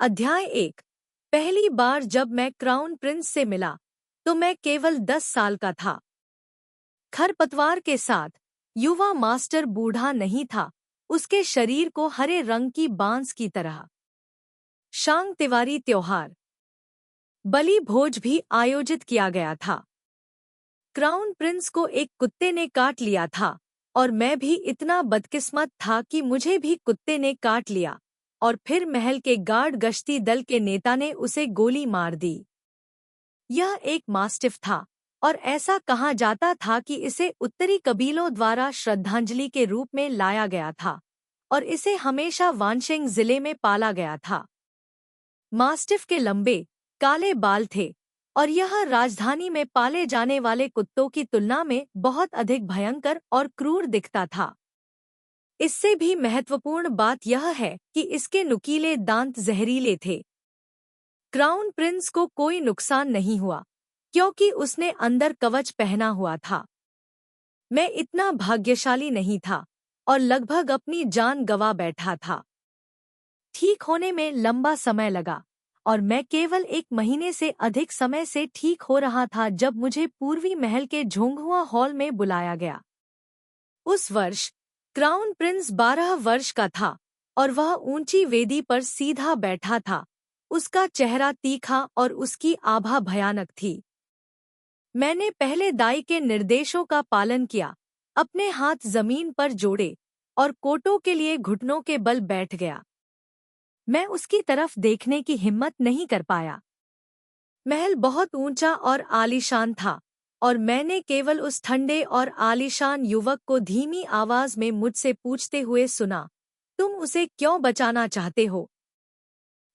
अध्याय 1। पहली बार जब मैं क्राउन प्रिंस से मिला तो मैं केवल 10 साल का था। खरपतवार के साथ युवा मास्टर बूढ़ा नहीं था, उसके शरीर को हरे रंग की बांस की तरह। शांग तिवारी त्योहार बलि भोज भी आयोजित किया गया था। क्राउन प्रिंस को एक कुत्ते ने काट लिया था और मैं भी इतना बदकिस्मत था कि मुझे भी कुत्ते ने काट लिया और फिर महल के गार्ड गश्ती दल के नेता ने उसे गोली मार दी। यह एक मास्टिफ था और ऐसा कहा जाता था कि इसे उत्तरी कबीलों द्वारा श्रद्धांजलि के रूप में लाया गया था और इसे हमेशा वानशेंग जिले में पाला गया था। मास्टिफ के लंबे काले बाल थे और यह राजधानी में पाले जाने वाले कुत्तों की तुलना में बहुत अधिक भयंकर और क्रूर दिखता था। इससे भी महत्वपूर्ण बात यह है कि इसके नुकीले दांत जहरीले थे। क्राउन प्रिंस को कोई नुकसान नहीं हुआ क्योंकि उसने अंदर कवच पहना हुआ था। मैं इतना भाग्यशाली नहीं था और लगभग अपनी जान गंवा बैठा था। ठीक होने में लंबा समय लगा और मैं केवल 1 महीने से अधिक समय से ठीक हो रहा था जब मुझे पूर्वी महल के झोंगहुआ हॉल में बुलाया गया। उस वर्ष क्राउन प्रिंस 12 वर्ष का था और वह ऊंची वेदी पर सीधा बैठा था। उसका चेहरा तीखा और उसकी आभा भयानक थी। मैंने पहले दाई के निर्देशों का पालन किया, अपने हाथ जमीन पर जोड़े और कोटों के लिए घुटनों के बल बैठ गया। मैं उसकी तरफ देखने की हिम्मत नहीं कर पाया। महल बहुत ऊंचा और आलीशान था और मैंने केवल उस ठंडे और आलीशान युवक को धीमी आवाज में मुझसे पूछते हुए सुना, तुम उसे क्यों बचाना चाहते हो?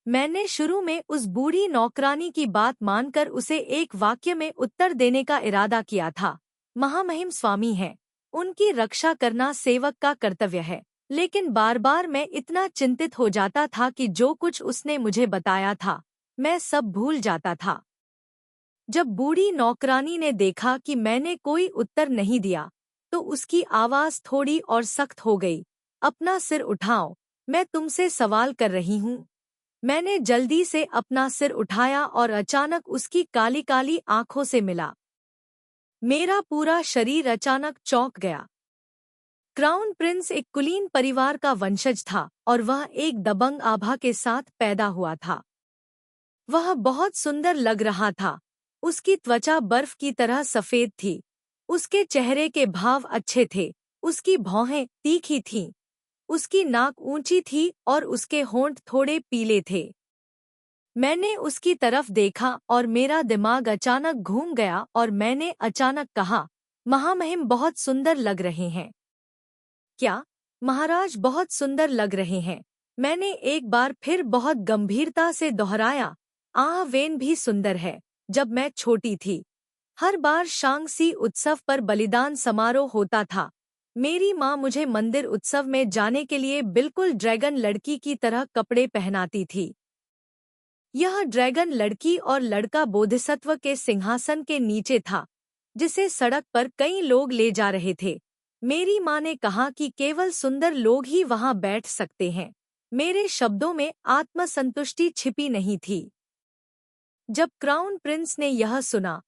मैंने शुरू में उस बूढ़ी नौकरानी की बात मानकर उसे एक वाक्य में उत्तर देने का इरादा किया था, महामहिम स्वामी है, उनकी रक्षा करना सेवक का कर्तव्य है। लेकिन बार बार मैं इतना चिंतित हो जाता था कि जो कुछ उसने मुझे बताया था मैं सब भूल जाता था। जब बूढ़ी नौकरानी ने देखा कि मैंने कोई उत्तर नहीं दिया तो उसकी आवाज थोड़ी और सख्त हो गई, अपना सिर उठाओ, मैं तुमसे सवाल कर रही हूँ। मैंने जल्दी से अपना सिर उठाया और अचानक उसकी काली काली आंखों से मिला। मेरा पूरा शरीर अचानक चौंक गया। क्राउन प्रिंस एक कुलीन परिवार का वंशज था और वह एक दबंग आभा के साथ पैदा हुआ था। वह बहुत सुंदर लग रहा था। उसकी त्वचा बर्फ की तरह सफेद थी। उसके चेहरे के भाव अच्छे थे। उसकी भौहें तीखी थीं। उसकी नाक ऊंची थी और उसके होंठ थोड़े पीले थे। मैंने उसकी तरफ देखा और मेरा दिमाग अचानक घूम गया और मैंने अचानक कहा, महामहिम बहुत सुंदर लग रहे हैं। क्या? महाराज बहुत सुंदर लग रहे हैं। मैंने एक बार फिर बहुत गंभीरता से दोहराया, वेन भी सुंदर है। जब मैं छोटी थी, हर बार शांगसी उत्सव पर बलिदान समारोह होता था। मेरी माँ मुझे मंदिर उत्सव में जाने के लिए बिल्कुल ड्रैगन लड़की की तरह कपड़े पहनाती थी। यह ड्रैगन लड़की और लड़का बोधिसत्व के सिंहासन के नीचे था, जिसे सड़क पर कई लोग ले जा रहे थे। मेरी माँ ने कहा कि केवल सुंदर लोग ही वहां बैठ सकते हैं। मेरे शब्दों में आत्मसंतुष्टि छिपी नहीं थी। जब क्राउन प्रिंस ने यह सुना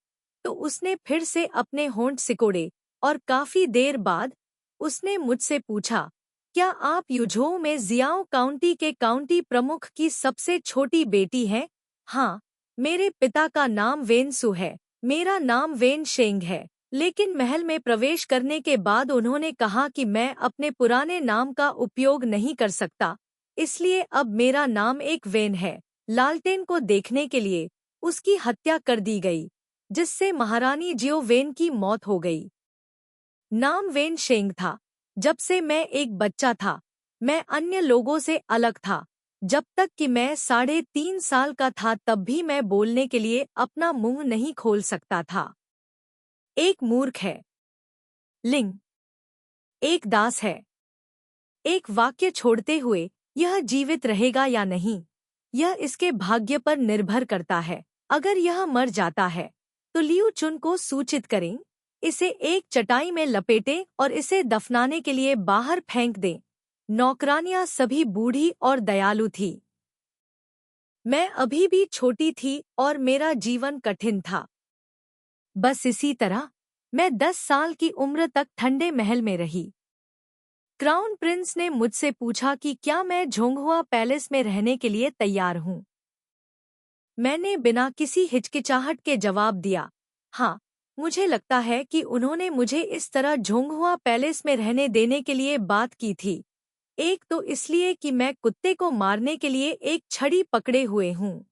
तो उसने फिर से अपने होंठ सिकोड़े और काफी देर बाद उसने मुझसे पूछा, क्या आप युझोऊ में जियाओ काउंटी के काउंटी प्रमुख की सबसे छोटी बेटी हैं? हाँ, मेरे पिता का नाम वेन सु है। मेरा नाम वेन शेंग है। लेकिन महल में प्रवेश करने के बाद उन्होंने कहा कि मैं अपने पुराने नाम का उपयोग नहीं कर सकता, इसलिए अब मेरा नाम एक वेन है। लालटेन को देखने के लिए उसकी हत्या कर दी गई, जिससे महारानी जियो वेन की मौत हो गई। नाम वेन शेंग था। जब से मैं एक बच्चा था, मैं अन्य लोगों से अलग था। जब तक कि मैं 3.5 साल का था तब भी मैं बोलने के लिए अपना मुंह नहीं खोल सकता था। एक मूर्ख है। लिंग एक दास है। एक वाक्य छोड़ते हुए, यह जीवित रहेगा या नहीं, यह इसके भाग्य पर निर्भर करता है। अगर यह मर जाता है तो लियू चुन को सूचित करें, इसे एक चटाई में लपेटें और इसे दफनाने के लिए बाहर फेंक दें। नौकरानियां सभी बूढ़ी और दयालु थी। मैं अभी भी छोटी थी और मेरा जीवन कठिन था। बस इसी तरह मैं 10 साल की उम्र तक ठंडे महल में रही। क्राउन प्रिंस ने मुझसे पूछा कि क्या मैं झोंगहुआ पैलेस में रहने के लिए तैयार हूँ। मैंने बिना किसी हिचकिचाहट के जवाब दिया, हाँ, मुझे लगता है कि उन्होंने मुझे इस तरह झोंगहुआ पैलेस में रहने देने के लिए बात की थी। एक तो इसलिए कि मैं कुत्ते को मारने के लिए एक छड़ी पकड़े हुए हूँ,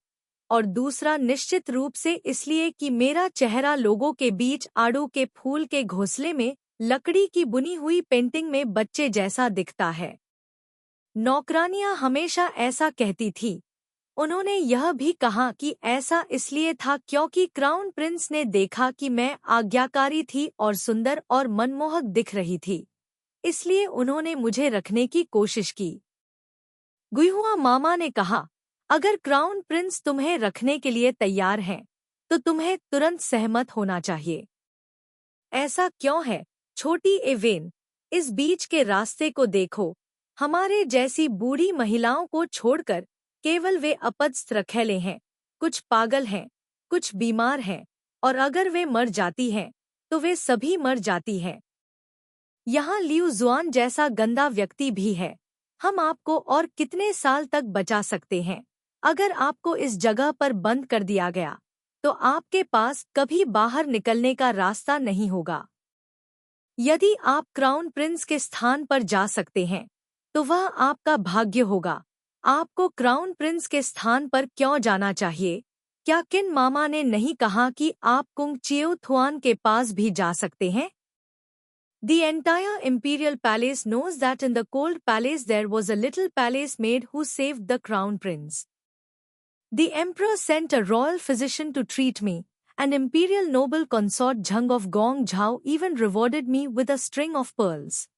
और दूसरा निश्चित रूप से इसलिए कि मेरा चेहरा लोगों के बीच आड़ू के फूल के घोंसले में लकड़ी की बुनी हुई पेंटिंग में बच्चे जैसा दिखता है। नौकरानियां हमेशा ऐसा कहती थी। उन्होंने यह भी कहा कि ऐसा इसलिए था क्योंकि क्राउन प्रिंस ने देखा कि मैं आज्ञाकारी थी और सुंदर और मनमोहक दिख रही थी, इसलिए उन्होंने मुझे रखने की कोशिश की। गुइहुआ मामा ने कहा, अगर क्राउन प्रिंस तुम्हें रखने के लिए तैयार हैं, तो तुम्हें तुरंत सहमत होना चाहिए। ऐसा क्यों है, छोटी एवेन? इस बीच के रास्ते को देखो। हमारे जैसी बूढ़ी महिलाओं को छोड़कर केवल वे अपदस्थ रखैले हैं, कुछ पागल हैं, कुछ बीमार हैं, और अगर वे मर जाती हैं, तो वे सभी मर जाती हैं। यहाँ लियू जुआन जैसा गंदा व्यक्ति भी है। हम आपको और कितने साल तक बचा सकते हैं? अगर आपको इस जगह पर बंद कर दिया गया, तो आपके पास कभी बाहर निकलने का रास्ता नहीं होगा। यदि आप क्राउन प्रिंस के स्थान पर जा सकते हैं, तो वह आपका भाग्य होगा। आपको क्राउन प्रिंस के स्थान पर क्यों जाना चाहिए? क्या किन मामा ने नहीं कहा कि आप कुंग चियो थुआन के पास भी जा सकते हैं? The entire imperial palace knows that in the cold palace there was a little palace maid who saved the crown prince. The emperor sent a royal physician to treat me, and imperial noble consort Zheng of Gong Zhao even rewarded me with a string of pearls.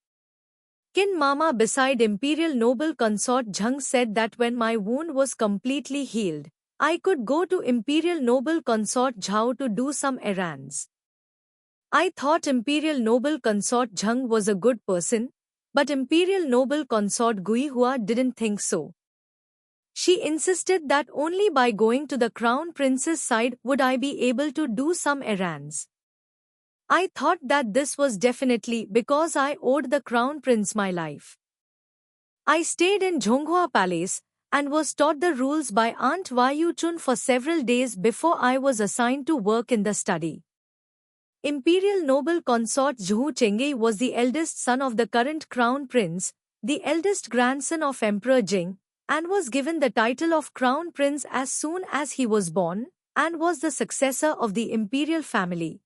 Kin Mama beside imperial noble consort Zheng said that when my wound was completely healed, I could go to imperial noble consort Zhao to do some errands. I thought imperial noble consort Zheng was a good person, but imperial noble consort Guihua didn't think so. She insisted that only by going to the crown prince's side would I be able to do some errands. I thought that this was definitely because I owed the crown prince my life. I stayed in Zhonghua Palace and was taught the rules by Aunt Vayu Chun for several days before I was assigned to work in the study. Imperial noble consort Zhu Chengge was the eldest son of the current crown prince, the eldest grandson of Emperor Jing, and was given the title of crown prince as soon as he was born, and was the successor of the imperial family.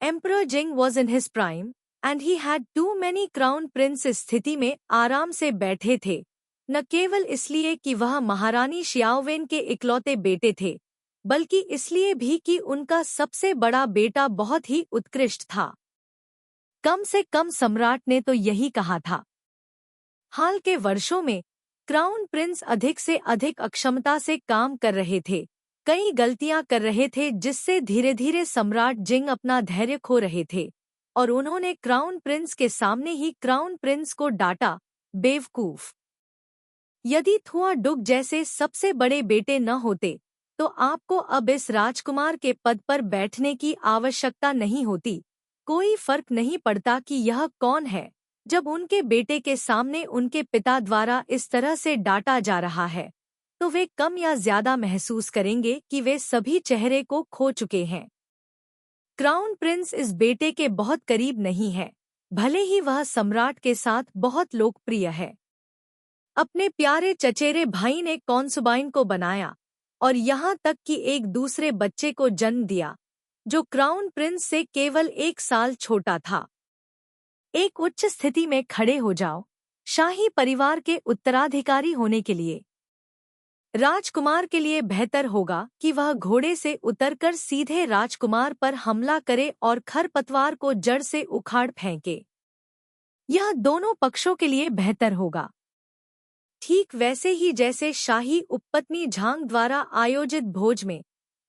Emperor Jing was in his prime, and he had too many crown prince इस स्थिति में आराम से बैठे थे, न केवल इसलिए कि वह महारानी शियाओवेन के इकलौते बेटे थे, बल्कि इसलिए भी कि उनका सबसे बड़ा बेटा बहुत ही उत्कृष्ट था। कम से कम सम्राट ने तो यही कहा था। हाल के वर्षों में क्राउन प्रिंस अधिक से अधिक अक्षमता से काम कर रहे थे, कई गलतियां कर रहे थे, जिससे धीरे धीरे सम्राट जिंग अपना धैर्य खो रहे थे, और उन्होंने क्राउन प्रिंस के सामने ही क्राउन प्रिंस को डांटा, बेवकूफ। यदि थुआ डुग जैसे सबसे बड़े बेटे न होते, तो आपको अब इस राजकुमार के पद पर बैठने की आवश्यकता नहीं होती। कोई फर्क नहीं पड़ता कि यह कौन है, जब उनके बेटे के सामने उनके पिता द्वारा इस तरह से डांटा जा रहा है, तो वे कम या ज्यादा महसूस करेंगे कि वे सभी चेहरे को खो चुके हैं। क्राउन प्रिंस इस बेटे के बहुत करीब नहीं है, भले ही वह सम्राट के साथ बहुत लोकप्रिय है। अपने प्यारे चचेरे भाई ने कॉन्सुबाइन को बनाया, और यहाँ तक कि एक दूसरे बच्चे को जन्म दिया, जो क्राउन प्रिंस से केवल 1 साल छोटा था। एक उच्च स्थिति में खड़े हो जाओ, शाही परिवार के उत्तराधिकारी होने के लिए। राजकुमार के लिए बेहतर होगा कि वह घोड़े से उतरकर सीधे राजकुमार पर हमला करे और खरपतवार को जड़ से उखाड़ फेंके। यह दोनों पक्षों के लिए बेहतर होगा। ठीक वैसे ही जैसे शाही उपपत्नी झांग द्वारा आयोजित भोज में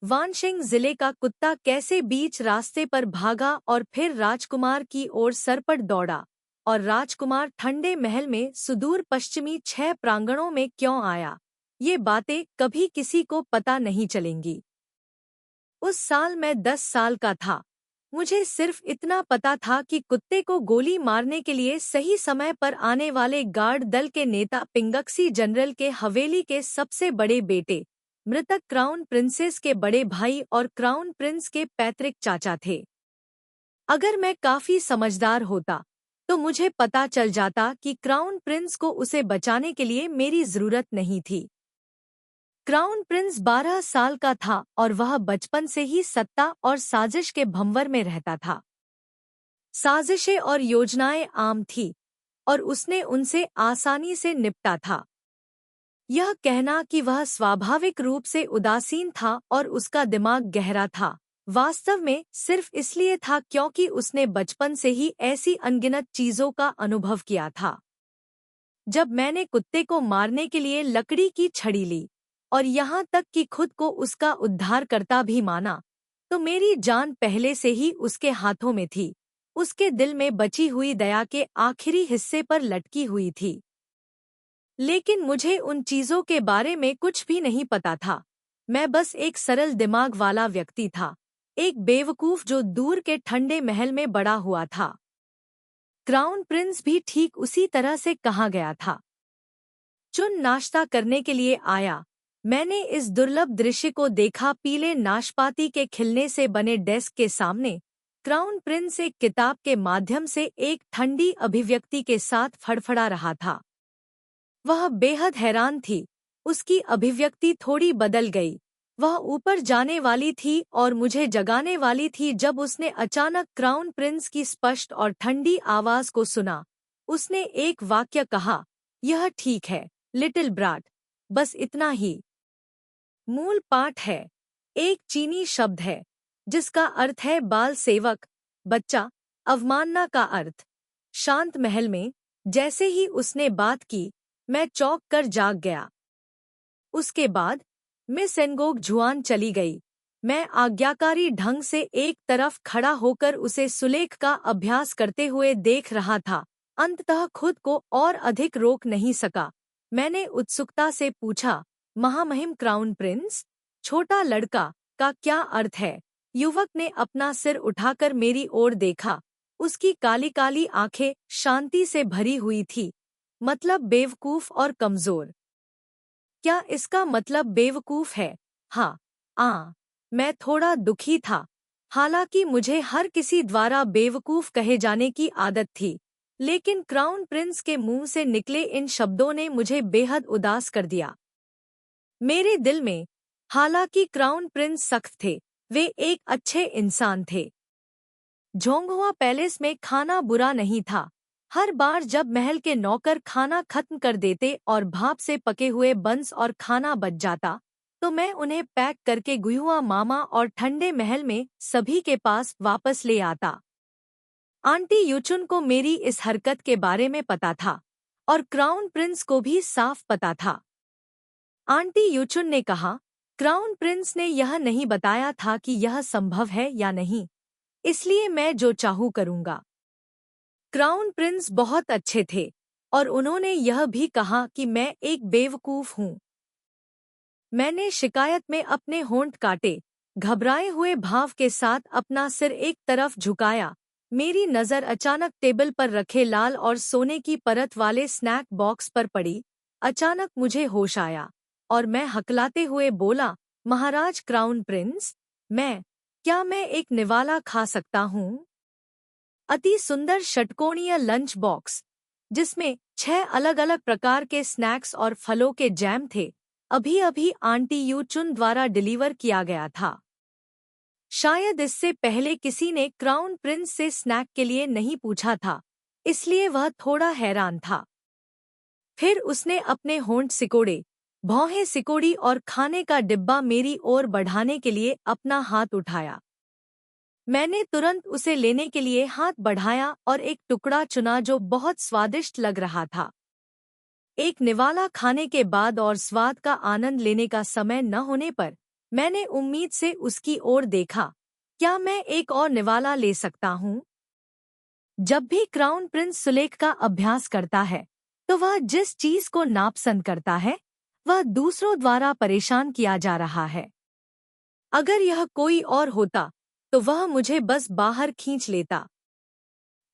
वानशिंग जिले का कुत्ता कैसे बीच रास्ते पर भागा और फिर राजकुमार की ओर सरपट दौड़ा, और राजकुमार ठंडे महल में सुदूर पश्चिमी 6 प्रांगणों में क्यों आया, ये बातें कभी किसी को पता नहीं चलेंगी। उस साल मैं 10 साल का था। मुझे सिर्फ इतना पता था कि कुत्ते को गोली मारने के लिए सही समय पर आने वाले गार्ड दल के नेता पिंगक्सी जनरल के हवेली के सबसे बड़े बेटे, मृतक क्राउन प्रिंसेस के बड़े भाई और क्राउन प्रिंस के पैतृक चाचा थे। अगर मैं काफी समझदार होता तो मुझे पता चल जाता कि क्राउन प्रिंस को उसे बचाने के लिए मेरी जरूरत नहीं थी। क्राउन प्रिंस 12 साल का था और वह बचपन से ही सत्ता और साजिश के भंवर में रहता था। साजिशें और योजनाएं आम थी और उसने उनसे आसानी से निपटा था। यह कहना कि वह स्वाभाविक रूप से उदासीन था और उसका दिमाग गहरा था, वास्तव में सिर्फ इसलिए था क्योंकि उसने बचपन से ही ऐसी अनगिनत चीजों का अनुभव किया था। जब मैंने कुत्ते को मारने के लिए लकड़ी की छड़ी ली और यहाँ तक कि खुद को उसका उद्धारकर्ता भी माना, तो मेरी जान पहले से ही उसके हाथों में थी, उसके दिल में बची हुई दया के आखिरी हिस्से पर लटकी हुई थी। लेकिन मुझे उन चीजों के बारे में कुछ भी नहीं पता था। मैं बस एक सरल दिमाग वाला व्यक्ति था, एक बेवकूफ जो दूर के ठंडे महल में बड़ा हुआ था। क्राउन प्रिंस भी ठीक उसी तरह से कहा गया था। चुन नाश्ता करने के लिए आया। मैंने इस दुर्लभ दृश्य को देखा। पीले नाशपाती के खिलने से बने डेस्क के सामने क्राउन प्रिंस एक किताब के माध्यम से एक ठंडी अभिव्यक्ति के साथ फड़फड़ा रहा था। वह बेहद हैरान थी। उसकी अभिव्यक्ति थोड़ी बदल गई। वह ऊपर जाने वाली थी और मुझे जगाने वाली थी जब उसने अचानक क्राउन प्रिंस की स्पष्ट और ठंडी आवाज को सुना। उसने एक वाक्य कहा, यह ठीक है लिटिल ब्राट, बस इतना ही। मूल पाठ है, एक चीनी शब्द है जिसका अर्थ है बाल सेवक, बच्चा, अवमानना का अर्थ। शांत महल में जैसे ही उसने बात की, मैं चौंक कर जाग गया। उसके बाद मिस एनगोक जुआन चली गई। मैं आज्ञाकारी ढंग से एक तरफ खड़ा होकर उसे सुलेख का अभ्यास करते हुए देख रहा था। अंततः खुद को और अधिक रोक नहीं सका। मैंने उत्सुकता से पूछा, महामहिम क्राउन प्रिंस, छोटा लड़का का क्या अर्थ है? युवक ने अपना सिर उठाकर मेरी ओर देखा। उसकी काली काली आंखें शांति से भरी हुई थी। मतलब बेवकूफ और कमजोर। क्या इसका मतलब बेवकूफ है? हाँ। मैं थोड़ा दुखी था। हालांकि मुझे हर किसी द्वारा बेवकूफ कहे जाने की आदत थी, लेकिन क्राउन प्रिंस के मुंह से निकले इन शब्दों ने मुझे बेहद उदास कर दिया। मेरे दिल में, हालांकि क्राउन प्रिंस सख्त थे, वे एक अच्छे इंसान थे। झोंगहुआ पैलेस में खाना बुरा नहीं था। हर बार जब महल के नौकर खाना खत्म कर देते और भाप से पके हुए बंस और खाना बच जाता, तो मैं उन्हें पैक करके गुयुआ मामा और ठंडे महल में सभी के पास वापस ले आता। आंटी यूचुन को मेरी इस हरकत के बारे में पता था और क्राउन प्रिंस को भी साफ पता था। आंटी यूचुन ने कहा, क्राउन प्रिंस ने यह नहीं बताया था कि यह संभव है या नहीं, इसलिए मैं जो चाहूँ करूँगा। क्राउन प्रिंस बहुत अच्छे थे और उन्होंने यह भी कहा कि मैं एक बेवकूफ हूँ। मैंने शिकायत में अपने होंठ काटे, घबराए हुए भाव के साथ अपना सिर एक तरफ झुकाया। मेरी नज़र अचानक टेबल पर रखे लाल और सोने की परत वाले स्नैक बॉक्स पर पड़ी। अचानक मुझे होश आया और मैं हकलाते हुए बोला, महाराज क्राउन प्रिंस, क्या मैं एक निवाला खा सकता हूँ? अति सुंदर षटकोणीय लंच बॉक्स, जिसमें 6 अलग-अलग प्रकार के स्नैक्स और फलों के जैम थे, अभी अभी आंटी यूचुन द्वारा डिलीवर किया गया था। शायद इससे पहले किसी ने क्राउन प्रिंस से स्नैक के लिए नहीं पूछा था, इसलिए वह थोड़ा हैरान था। फिर उसने अपने होंठ सिकोड़े, भौहें सिकोड़ी और खाने का डिब्बा मेरी ओर बढ़ाने के लिए अपना हाथ उठाया। मैंने तुरंत उसे लेने के लिए हाथ बढ़ाया और एक टुकड़ा चुना जो बहुत स्वादिष्ट लग रहा था। एक निवाला खाने के बाद और स्वाद का आनंद लेने का समय न होने पर मैंने उम्मीद से उसकी ओर देखा। क्या मैं एक और निवाला ले सकता हूँ? जब भी क्राउन प्रिंस सुलेख का अभ्यास करता है, तो वह जिस चीज को नापसंद करता है, वह दूसरों द्वारा परेशान किया जा रहा है। अगर यह कोई और होता तो वह मुझे बस बाहर खींच लेता।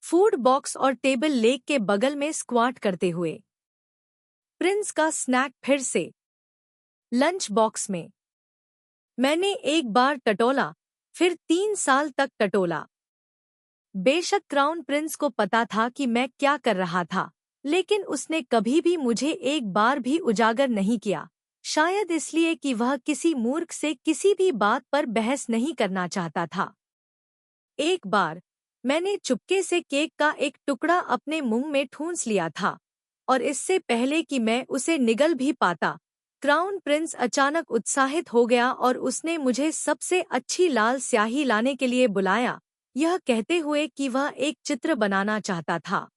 फूड बॉक्स और टेबल लेग के बगल में स्क्वाट करते हुए। प्रिंस का स्नैक फिर से लंच बॉक्स में। मैंने एक बार टटोला, फिर 3 साल तक टटोला। बेशक क्राउन प्रिंस को पता था कि मैं क्या कर रहा था, लेकिन उसने कभी भी मुझे एक बार भी उजागर नहीं किया। शायद इसलिए कि वह किसी मूर्ख से किसी भी बात पर बहस नहीं करना चाहता था। एक बार मैंने चुपके से केक का एक टुकड़ा अपने मुंह में ठूंस लिया था, और इससे पहले कि मैं उसे निगल भी पाता, क्राउन प्रिंस अचानक उत्साहित हो गया और उसने मुझे सबसे अच्छी लाल स्याही लाने के लिए बुलाया, यह कहते हुए कि वह एक चित्र बनाना चाहता था।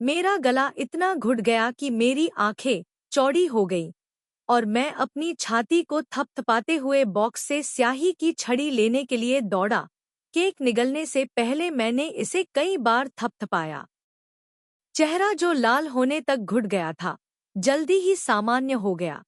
मेरा गला इतना घुट गया कि मेरी आंखें चौड़ी हो गईं, और मैं अपनी छाती को थपथपाते हुए बॉक्स से स्याही की छड़ी लेने के लिए दौड़ा। केक निगलने से पहले मैंने इसे कई बार थपथपाया। चेहरा जो लाल होने तक घुट गया था, जल्दी ही सामान्य हो गया।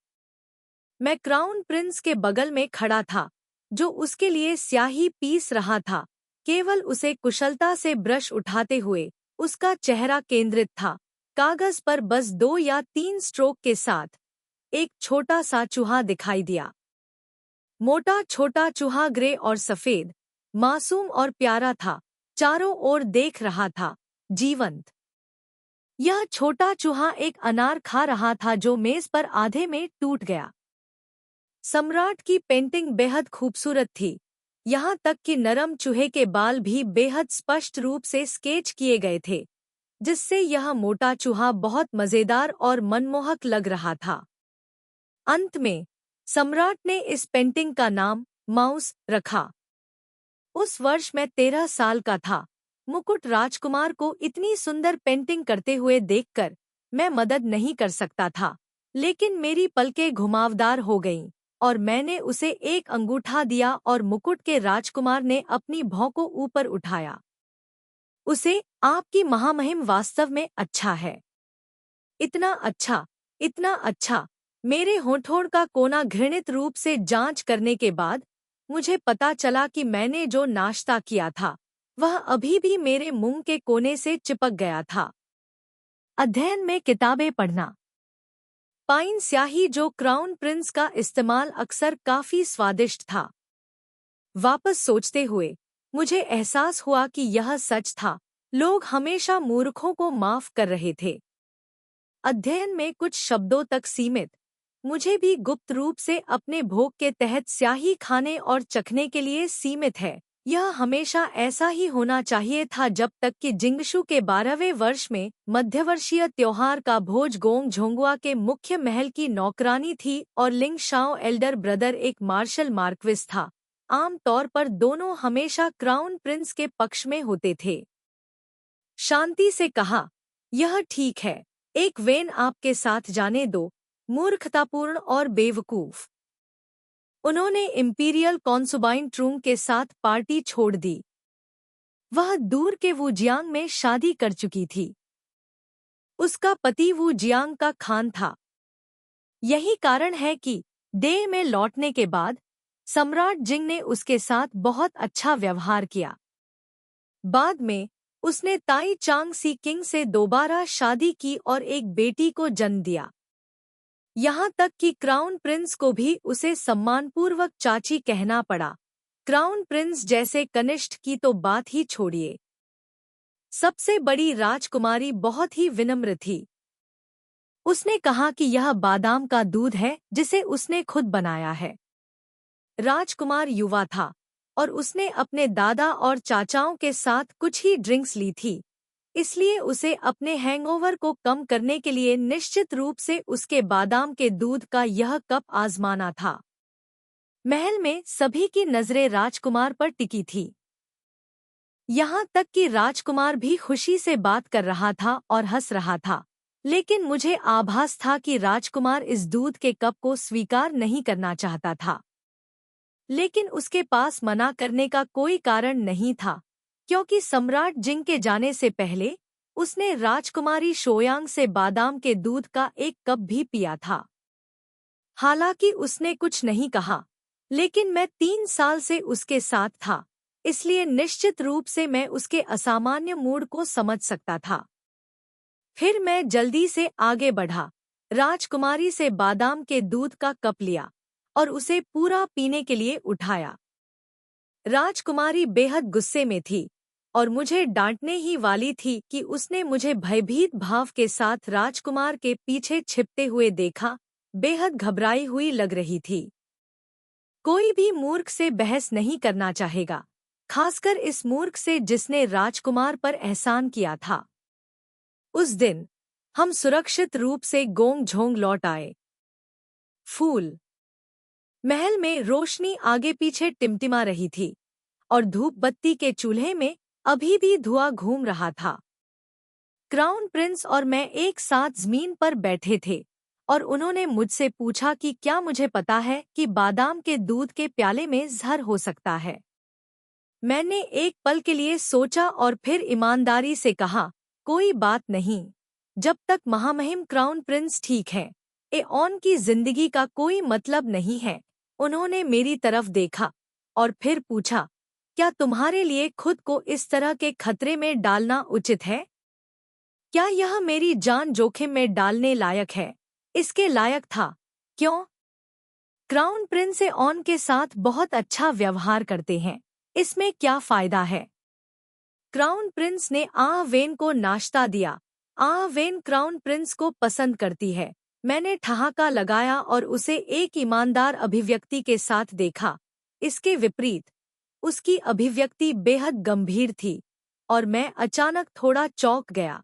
मैं क्राउन प्रिंस के बगल में खड़ा था, जो उसके लिए स्याही पीस रहा था, केवल उसे कुशलता से ब्रश उठाते हुए। उसका चेहरा केंद्रित था, कागज पर बस 2 या 3 स्ट्रोक के साथ। एक छोटा सा चूहा दिखाई दिया। मोटा छोटा चूहा ग्रे और सफेद, मासूम और प्यारा था, चारों ओर देख रहा था, जीवंत। यह छोटा चूहा एक अनार खा रहा था जो मेज पर आधे में टूट गया। सम्राट की पेंटिंग बेहद खूबसूरत थी, यहाँ तक कि नरम चूहे के बाल भी बेहद स्पष्ट रूप से स्केच किए गए थे, जिससे यह मोटा चूहा बहुत मजेदार और मनमोहक लग रहा था। अंत में सम्राट ने इस पेंटिंग का नाम माउस रखा। उस वर्ष मैं 13 साल का था। मुकुट राजकुमार को इतनी सुंदर पेंटिंग करते हुए देखकर मैं मदद नहीं कर सकता था, लेकिन मेरी पलकें घुमावदार हो गईं, और मैंने उसे एक अंगूठा दिया और मुकुट के राजकुमार ने अपनी भौं को ऊपर उठाया। उसे, आपकी महामहिम वास्तव में अच्छा है। इतना अच्छा, इतना अच्छा। मेरे होठों का कोना घृणित रूप से जांच करने के बाद मुझे पता चला कि मैंने जो नाश्ता किया था वह अभी भी मेरे मुंह के कोने से चिपक गया था। अध्ययन में किताबें पढ़ना। पाइन स्याही जो क्राउन प्रिंस का इस्तेमाल अक्सर काफी स्वादिष्ट था। वापस सोचते हुए मुझे एहसास हुआ कि यह सच था, लोग हमेशा मूर्खों को माफ कर रहे थे। अध्ययन में कुछ शब्दों तक सीमित, मुझे भी गुप्त रूप से अपने भोग के तहत स्याही खाने और चखने के लिए सीमित है। यह हमेशा ऐसा ही होना चाहिए था जब तक कि जिंगशू के 12वें वर्ष में मध्यवर्षीय त्योहार का भोज गोंग झोंगुआ के मुख्य महल की नौकरानी थी और लिंग शाओ एल्डर ब्रदर एक मार्शल मार्क्विस था। आम तौर पर दोनों हमेशा क्राउन प्रिंस के पक्ष में होते थे। शांति से कहा, यह ठीक है, एक वेन आपके साथ जाने दो, मूर्खतापूर्ण और बेवकूफ। उन्होंने इंपीरियल कॉन्सुबाइन ट्रूंग के साथ पार्टी छोड़ दी। वह दूर के वुजियांग में शादी कर चुकी थी। उसका पति वुजियांग का खान था। यही कारण है कि डे में लौटने के बाद सम्राट जिंग ने उसके साथ बहुत अच्छा व्यवहार किया। बाद में उसने ताई चांग सी किंग से दोबारा शादी की और एक बेटी को जन्म दिया। यहाँ तक कि क्राउन प्रिंस को भी उसे सम्मानपूर्वक चाची कहना पड़ा। क्राउन प्रिंस जैसे कनिष्ठ की तो बात ही छोड़िए। सबसे बड़ी राजकुमारी बहुत ही विनम्र थी। उसने कहा कि यह बादाम का दूध है जिसे उसने खुद बनाया है। राजकुमार युवा था और उसने अपने दादा और चाचाओं के साथ कुछ ही ड्रिंक्स ली थी, इसलिए उसे अपने हैंगओवर को कम करने के लिए निश्चित रूप से उसके बादाम के दूध का यह कप आजमाना था। महल में सभी की नजरें राजकुमार पर टिकी थी। यहाँ तक कि राजकुमार भी खुशी से बात कर रहा था और हंस रहा था, लेकिन मुझे आभास था कि राजकुमार इस दूध के कप को स्वीकार नहीं करना चाहता था। लेकिन उसके पास मना करने का कोई कारण नहीं था, क्योंकि सम्राट जिंग के जाने से पहले उसने राजकुमारी शोयांग से बादाम के दूध का एक कप भी पिया था। हालांकि उसने कुछ नहीं कहा, लेकिन मैं 3 साल से उसके साथ था, इसलिए निश्चित रूप से मैं उसके असामान्य मूड को समझ सकता था। फिर मैं जल्दी से आगे बढ़ा, राजकुमारी से बादाम के दूध का कप लिया और उसे पूरा पीने के लिए उठाया। राजकुमारी बेहद गुस्से में थी और मुझे डांटने ही वाली थी कि उसने मुझे भयभीत भाव के साथ राजकुमार के पीछे छिपते हुए देखा, बेहद घबराई हुई लग रही थी। कोई भी मूर्ख से बहस नहीं करना चाहेगा, खासकर इस मूर्ख से जिसने राजकुमार पर एहसान किया था। उस दिन हम सुरक्षित रूप से गोंग झोंग लौट आए। फूल महल में रोशनी आगे पीछे टिमटिमा रही थी और धूप बत्ती के चूल्हे में अभी भी धुआं घूम रहा था। क्राउन प्रिंस और मैं एक साथ जमीन पर बैठे थे और उन्होंने मुझसे पूछा कि क्या मुझे पता है कि बादाम के दूध के प्याले में जहर हो सकता है। मैंने एक पल के लिए सोचा और फिर ईमानदारी से कहा, कोई बात नहीं, जब तक महामहिम क्राउन प्रिंस ठीक है, एऑन की जिंदगी का कोई मतलब नहीं है। उन्होंने मेरी तरफ देखा और फिर पूछा, क्या तुम्हारे लिए खुद को इस तरह के खतरे में डालना उचित है? क्या यह मेरी जान जोखिम में डालने लायक है? इसके लायक था, क्यों? क्राउन प्रिंस एऑन के साथ बहुत अच्छा व्यवहार करते हैं, इसमें क्या फायदा है? क्राउन प्रिंस ने वेन को नाश्ता दिया। वेन क्राउन प्रिंस को पसंद करती है। मैंने ठहाका लगाया और उसे एक ईमानदार अभिव्यक्ति के साथ देखा। इसके विपरीत उसकी अभिव्यक्ति बेहद गंभीर थी और मैं अचानक थोड़ा चौंक गया।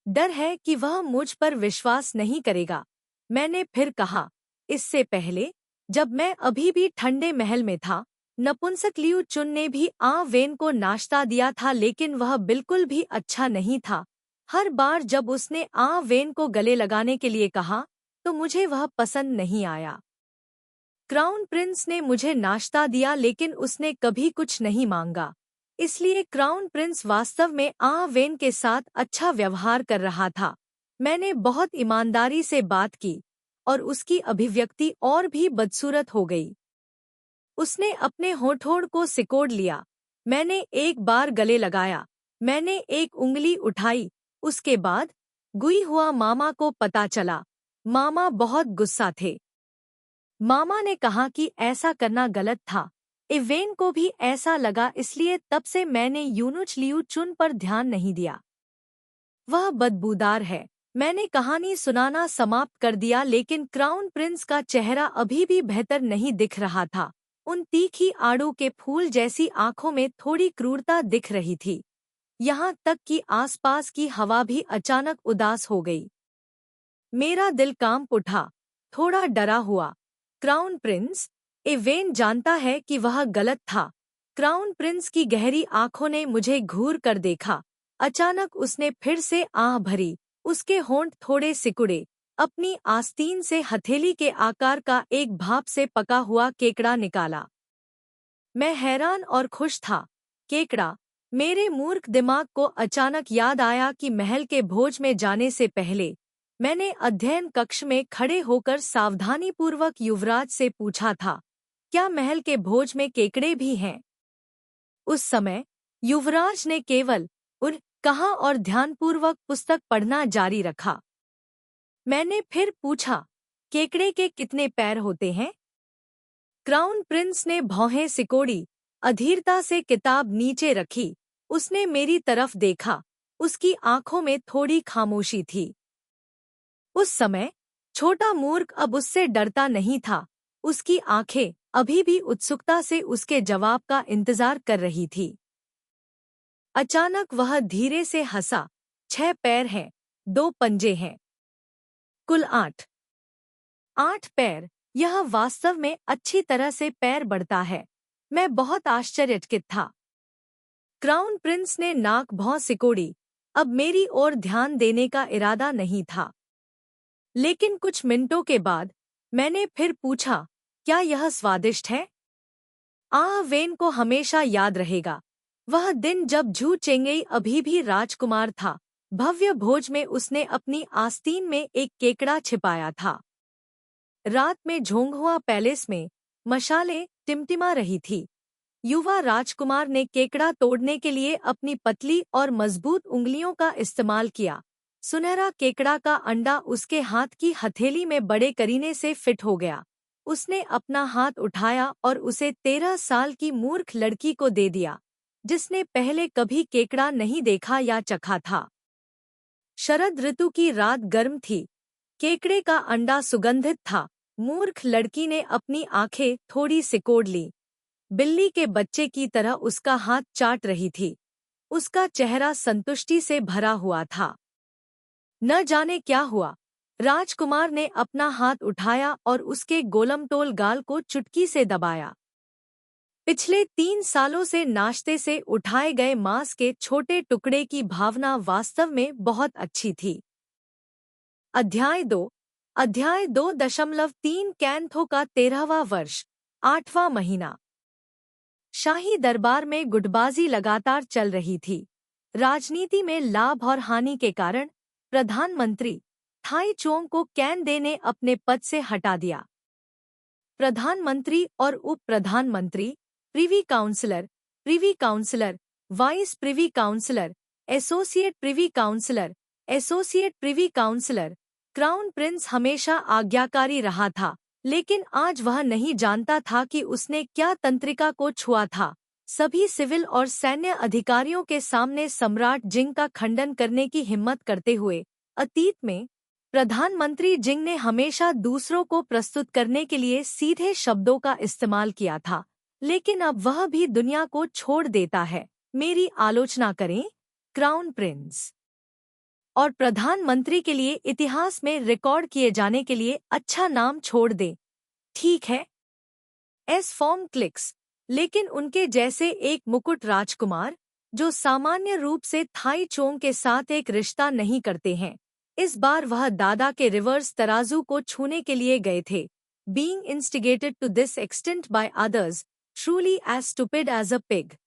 डर है कि वह मुझ पर विश्वास नहीं करेगा, मैंने फिर कहा। इससे पहले, जब मैं अभी भी ठंडे महल में था, नपुंसक लियू चुन ने भी वेन को नाश्ता दिया था, लेकिन वह बिल्कुल भी अच्छा नहीं था। हर बार जब उसने वेन को गले लगाने के लिए कहा, तो मुझे वह पसंद नहीं आया। क्राउन प्रिंस ने मुझे नाश्ता दिया लेकिन उसने कभी कुछ नहीं मांगा, इसलिए क्राउन प्रिंस वास्तव में वेन के साथ अच्छा व्यवहार कर रहा था। मैंने बहुत ईमानदारी से बात की और उसकी अभिव्यक्ति और भी बदसूरत हो गई। उसने अपने होठों को सिकोड़ लिया। मैंने एक बार गले लगाया, मैंने एक उंगली उठाई। उसके बाद गुई हुआ मामा को पता चला। मामा बहुत गुस्सा थे। मामा ने कहा कि ऐसा करना गलत था। इवेन को भी ऐसा लगा, इसलिए तब से मैंने यूनुच लियू चुन पर ध्यान नहीं दिया। वह बदबूदार है। मैंने कहानी सुनाना समाप्त कर दिया, लेकिन क्राउन प्रिंस का चेहरा अभी भी बेहतर नहीं दिख रहा था। उन तीखी आड़ू के फूल जैसी आंखों में थोड़ी क्रूरता दिख रही थी। यहाँ तक कि आसपास की हवा भी अचानक उदास हो गई। मेरा दिल कांप उठा, थोड़ा डरा हुआ। क्राउन प्रिंस, इवेन जानता है कि वह गलत था। क्राउन प्रिंस की गहरी आंखों ने मुझे घूर कर देखा। अचानक उसने फिर से आह भरी। उसके होंठ थोड़े सिकुड़े। अपनी आस्तीन से हथेली के आकार का एक भाप से पका हुआ केकड़ा निकाला। मैं हैरान और खुश था। केकड़ा। मेरे मूर्ख दिमाग को अचानक याद आया कि महल के भोज में जाने से पहले मैंने अध्ययन कक्ष में खड़े होकर सावधानीपूर्वक युवराज से पूछा था, क्या महल के भोज में केकड़े भी हैं? उस समय युवराज ने केवल उर कहा और ध्यानपूर्वक पुस्तक पढ़ना जारी रखा। मैंने फिर पूछा, केकड़े के कितने पैर होते हैं? क्राउन प्रिंस ने भौहें सिकोड़ी, अधीरता से किताब नीचे रखी। उसने मेरी तरफ देखा। उसकी आंखों में थोड़ी खामोशी थी। उस समय छोटा मूर्ख अब उससे डरता नहीं था। उसकी आंखें अभी भी उत्सुकता से उसके जवाब का इंतजार कर रही थी। अचानक वह धीरे से हंसा। 6 पैर हैं, 2 पंजे हैं, कुल 8। 8 पैर, यह वास्तव में अच्छी तरह से पैर बढ़ता है। मैं बहुत आश्चर्यचकित था। क्राउन प्रिंस ने नाक भौं सिकोड़ी। अब मेरी ओर ध्यान देने का इरादा नहीं था। लेकिन कुछ मिनटों के बाद मैंने फिर पूछा, क्या यह स्वादिष्ट है? वेन को हमेशा याद रहेगा वह दिन जब झू चेंगई अभी भी राजकुमार था। भव्य भोज में उसने अपनी आस्तीन में एक केकड़ा छिपाया था। रात में झोंगहुआ पैलेस में मशालें टिमटिमा रही थी। युवा राजकुमार ने केकड़ा तोड़ने के लिए अपनी पतली और मजबूत उंगलियों का इस्तेमाल किया। सुनहरा केकड़ा का अंडा उसके हाथ की हथेली में बड़े करीने से फिट हो गया। उसने अपना हाथ उठाया और उसे 13 साल की मूर्ख लड़की को दे दिया, जिसने पहले कभी केकड़ा नहीं देखा या चखा था। शरद ऋतु की रात गर्म थी। केकड़े का अंडा सुगंधित था। मूर्ख लड़की ने अपनी आंखें थोड़ी सिकोड़ ली। बिल्ली के बच्चे की तरह उसका हाथ चाट रही थी। उसका चेहरा संतुष्टि से भरा हुआ था। न जाने क्या हुआ, राजकुमार ने अपना हाथ उठाया और उसके गोलमटोल गाल को चुटकी से दबाया। पिछले 3 सालों से नाश्ते से उठाए गए मांस के छोटे टुकड़े की भावना वास्तव में बहुत अच्छी थी। अध्याय 2.3 कैंथो का 13वां वर्ष, 8वां महीना। शाही दरबार में गुटबाजी लगातार चल रही थी। राजनीति में लाभ और हानि के कारण प्रधानमंत्री थाई चोंग को कैन दे ने अपने पद से हटा दिया। प्रधानमंत्री और उप प्रधानमंत्री, privy councillor, vice privy councillor, associate privy councillor, crown prince हमेशा आज्ञाकारी रहा था, लेकिन आज वह नहीं जानता था कि उसने क्या तंत्रिका को छुआ था। सभी सिविल और सैन्य अधिकारियों के सामने सम्राट जिंग का खंडन करने की हिम्मत करते हुए अतीत में प्रधानमंत्री जिंग ने हमेशा दूसरों को प्रस्तुत करने के लिए सीधे शब्दों का इस्तेमाल किया था, लेकिन अब वह भी दुनिया को छोड़ देता है। मेरी आलोचना करें, क्राउन प्रिंस और प्रधानमंत्री के लिए इतिहास में रिकॉर्ड किए जाने के लिए अच्छा नाम छोड़ दे। ठीक है, एस फॉर्म क्लिक्स, लेकिन उनके जैसे एक मुकुट राजकुमार जो सामान्य रूप से थाई चोंग के साथ एक रिश्ता नहीं करते हैं, इस बार वह दादा के रिवर्स तराजू को छूने के लिए गए थे। Being instigated to this extent by others, truly as stupid as a pig.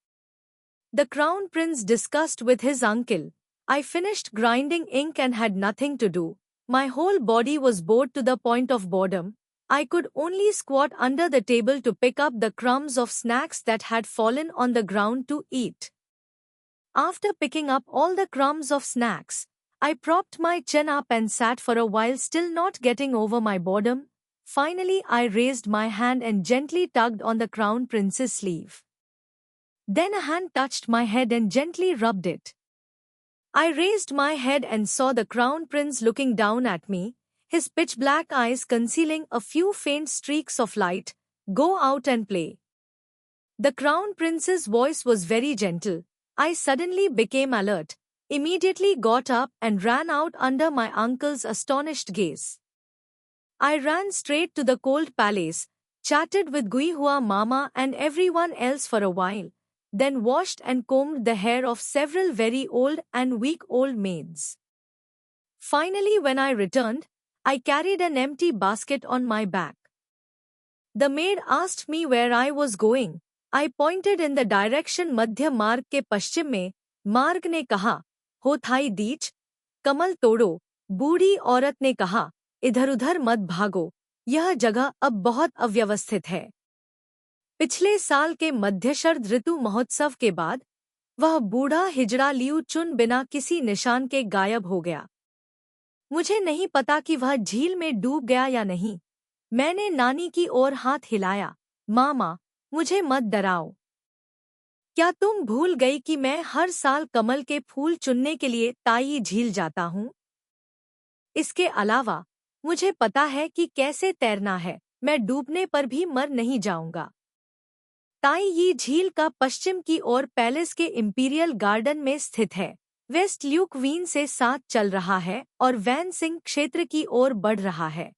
The Crown Prince discussed with his uncle. I finished grinding ink and had nothing to do. My whole body was bored to the point of boredom. I could only squat under the table to pick up the crumbs of snacks that had fallen on the ground to eat. After picking up all the crumbs of snacks, I propped my chin up and sat for a while, still not getting over my boredom. Finally, I raised my hand and gently tugged on the Crown Prince's sleeve. Then a hand touched my head and gently rubbed it. I raised my head and saw the Crown Prince looking down at me, his pitch-black eyes concealing a few faint streaks of light. Go out and play. The Crown Prince's voice was very gentle. I suddenly became alert, immediately got up and ran out under my uncle's astonished gaze. I ran straight to the cold palace, chatted with Guihua Mama and everyone else for a while, then washed and combed the hair of several very old and weak old maids. Finally, when I returned, I carried an empty basket on my back. The maid asked me where I was going. I pointed in the direction मध्य मार्ग के पश्चिम में. मार्ग ने कहा, हो Thai दीच, कमल तोड़ो. बूढ़ी औरत ने कहा, इधर-उधर मत भागो, यह जगह अब बहुत अव्यवस्थित है. पिछले साल के मध्यशरद ऋतु महोत्सव के बाद वह बूढ़ा हिजड़ा लियू चुन बिना किसी निशान के गायब हो गया. मुझे नहीं पता कि वह झील में डूब गया या नहीं. मैंने नानी की ओर हाथ हिलाया. मामा, मुझे मत डराओ. क्या तुम भूल गई कि मैं हर साल कमल के फूल चुनने के लिए ताई झील जाता हूँ? इसके अलावा मुझे पता है कि कैसे तैरना है. मैं डूबने पर भी मर नहीं जाऊंगा. ताई यी झील का पश्चिम की ओर पैलेस के इंपीरियल गार्डन में स्थित है. वेस्ट ल्यूक वीन से साथ चल रहा है और वैन सिंह क्षेत्र की ओर बढ़ रहा है.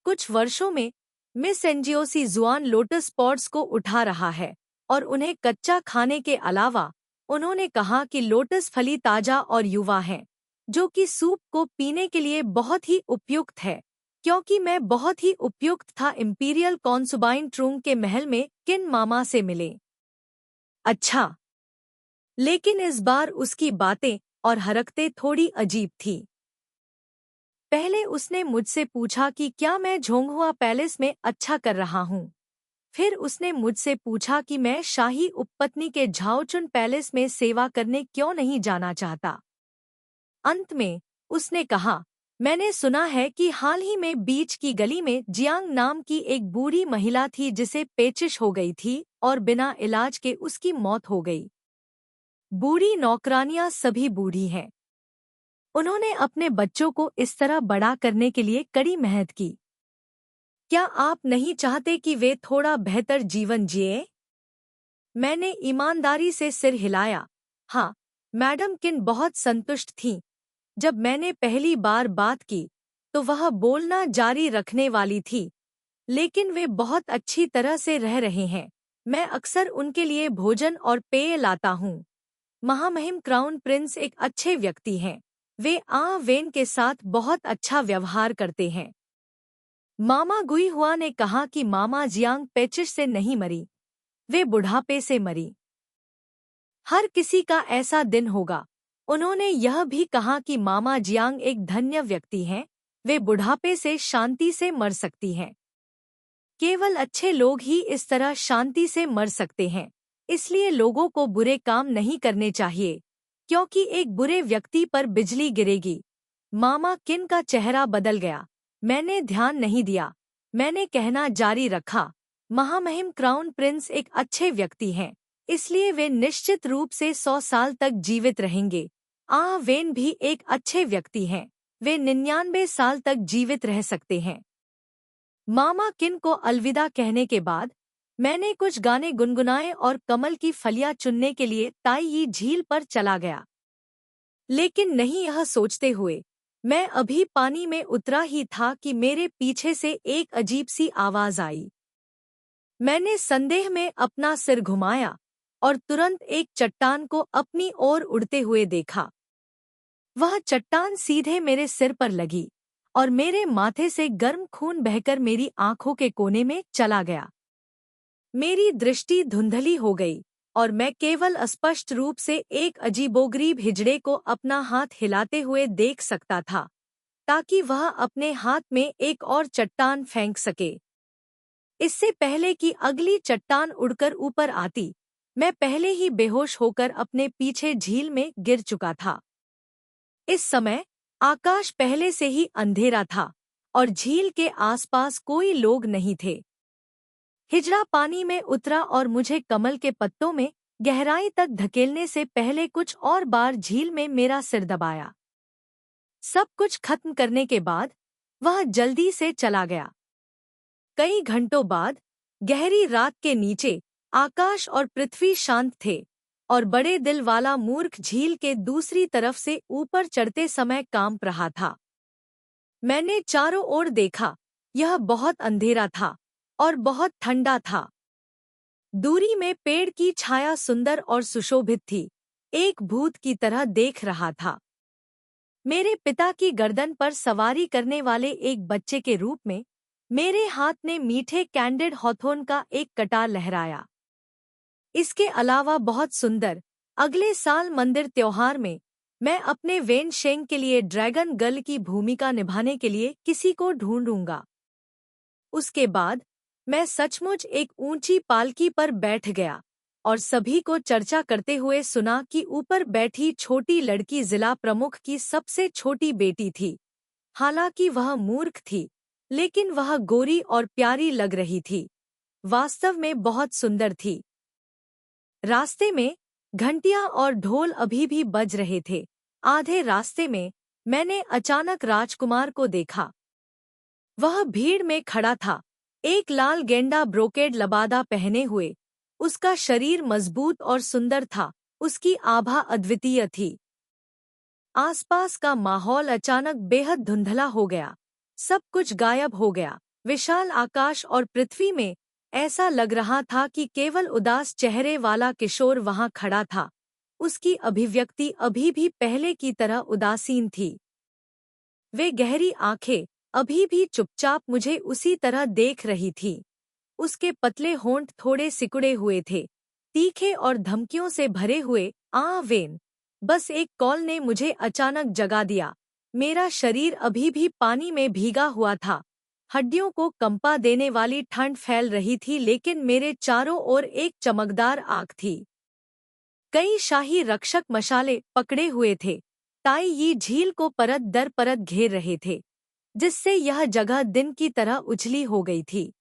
कुछ वर्षों में मिस एनजीओसी जुआन लोटस पॉड्स को उठा रहा है और उन्हें कच्चा खाने के अलावा उन्होंने कहा कि लोटस फली ताजा और युवा हैं, जो कि सूप को पीने के लिए बहुत ही उपयुक्त है. क्योंकि मैं बहुत ही उपयुक्त था, इंपीरियल कॉन्सुबाइन ट्रूंग के महल में किन मामा से मिले. अच्छा, लेकिन इस बार उसकी बातें और हरकतें थोड़ी अजीब थी. पहले उसने मुझसे पूछा कि क्या मैं झोंगहुआ पैलेस में अच्छा कर रहा हूँ। फिर उसने मुझसे पूछा कि मैं शाही उपपत्नी के झाओचुन पैलेस में सेवा करने क्यों नहीं जाना चाहता। अंत में उसने कहा, मैंने सुना है कि हाल ही में बीच की गली में जियांग नाम की एक बूढ़ी महिला थी जिसे पेचिश हो गई थी और बिना इलाज के उसकी मौत हो गई। बूढ़ी नौकरानियां सभी बूढ़ी हैं। उन्होंने अपने बच्चों को इस तरह बड़ा करने के लिए कड़ी मेहनत की। क्या आप नहीं चाहते कि वे थोड़ा बेहतर जीवन जिए? मैंने ईमानदारी से सिर हिलाया। हाँ, मैडम किन बहुत संतुष्ट थीं। जब मैंने पहली बार बात की तो वह बोलना जारी रखने वाली थी, लेकिन वे बहुत अच्छी तरह से रह रहे हैं। मैं अक्सर उनके लिए भोजन और पेय लाता हूँ। महामहिम क्राउन प्रिंस एक अच्छे व्यक्ति हैं। वे वेन के साथ बहुत अच्छा व्यवहार करते हैं। मामा गुई हुआ ने कहा कि मामा जियांग पेचिश से नहीं मरी, वे बुढ़ापे से मरी। हर किसी का ऐसा दिन होगा। उन्होंने यह भी कहा कि मामा जियांग एक धन्य व्यक्ति हैं, वे बुढ़ापे से शांति से मर सकती हैं। केवल अच्छे लोग ही इस तरह शांति से मर सकते हैं, इसलिए लोगों को बुरे काम नहीं करने चाहिए, क्योंकि एक बुरे व्यक्ति पर बिजली गिरेगी। मामा किन का चेहरा बदल गया। मैंने ध्यान नहीं दिया। मैंने कहना जारी रखा, महामहिम क्राउन प्रिंस एक अच्छे व्यक्ति हैं, इसलिए वे निश्चित रूप से 100 साल तक जीवित रहेंगे। वेन भी एक अच्छे व्यक्ति हैं, वे 99 साल तक जीवित रह सकते हैं। मामा किन को अलविदा कहने के बाद मैंने कुछ गाने गुनगुनाए और कमल की फलियां चुनने के लिए ताई झील पर चला गया। लेकिन नहीं यह सोचते हुए मैं अभी पानी में उतरा ही था कि मेरे पीछे से एक अजीब सी आवाज आई। मैंने संदेह में अपना सिर घुमाया और तुरंत एक चट्टान को अपनी ओर उड़ते हुए देखा। वह चट्टान सीधे मेरे सिर पर लगी और मेरे माथे से गर्म खून बहकर मेरी आंखों के कोने में चला गया। मेरी दृष्टि धुंधली हो गई और मैं केवल अस्पष्ट रूप से एक अजीबोगरीब हिजड़े को अपना हाथ हिलाते हुए देख सकता था, ताकि वह अपने हाथ में एक और चट्टान फेंक सके। इससे पहले कि अगली चट्टान उड़कर ऊपर आती, मैं पहले ही बेहोश होकर अपने पीछे झील में गिर चुका था। इस समय आकाश पहले से ही अंधेरा था और झील के आसपास कोई लोग नहीं थे। हिजड़ा पानी में उतरा और मुझे कमल के पत्तों में गहराई तक धकेलने से पहले कुछ और बार झील में मेरा सिर दबाया। सब कुछ खत्म करने के बाद वह जल्दी से चला गया। कई घंटों बाद गहरी रात के नीचे आकाश और पृथ्वी शांत थे और बड़े दिल वाला मूर्ख झील के दूसरी तरफ से ऊपर चढ़ते समय कांप रहा था। मैंने चारों ओर देखा, यह बहुत अंधेरा था और बहुत ठंडा था। दूरी में पेड़ की छाया सुंदर और सुशोभित थी, एक भूत की तरह देख रहा था। मेरे पिता की गर्दन पर सवारी करने वाले एक बच्चे के रूप में मेरे हाथ ने मीठे कैंडिड हॉथोर्न का एक कटार लहराया। इसके अलावा बहुत सुंदर, अगले साल मंदिर त्योहार में मैं अपने वेन शेंग के लिए ड्रैगन गर्ल की भूमिका निभाने के लिए किसी को ढूंढूंगा। उसके बाद मैं सचमुच एक ऊंची पालकी पर बैठ गया और सभी को चर्चा करते हुए सुना कि ऊपर बैठी छोटी लड़की जिला प्रमुख की सबसे छोटी बेटी थी। हालांकि वह मूर्ख थी, लेकिन वह गोरी और प्यारी लग रही थी, वास्तव में बहुत सुंदर थी। रास्ते में घंटियां और ढोल अभी भी बज रहे थे। आधे रास्ते में मैंने अचानक राजकुमार को देखा। वह भीड़ में खड़ा था, एक लाल गेंडा ब्रोकेड लबादा पहने हुए। उसका शरीर मजबूत और सुंदर था, उसकी आभा अद्वितीय थी। आसपास का माहौल अचानक बेहद धुंधला हो गया, सब कुछ गायब हो गया। विशाल आकाश और पृथ्वी में ऐसा लग रहा था कि केवल उदास चेहरे वाला किशोर वहां खड़ा था। उसकी अभिव्यक्ति अभी भी पहले की तरह उदासीन थी। वे गहरी आंखें अभी भी चुपचाप मुझे उसी तरह देख रही थी। उसके पतले होंठ थोड़े सिकुड़े हुए थे, तीखे और धमकियों से भरे हुए। वेन, बस एक कॉल ने मुझे अचानक जगा दिया। मेरा शरीर अभी भी पानी में भीगा हुआ था। हड्डियों को कंपा देने वाली ठंड फैल रही थी, लेकिन मेरे चारों ओर एक चमकदार आग थी। कई शाही रक्षक मशाले पकड़े हुए थे। ताई ये झील को परत दर परत घेर रहे थे, जिससे यह जगह दिन की तरह उजली हो गई थी।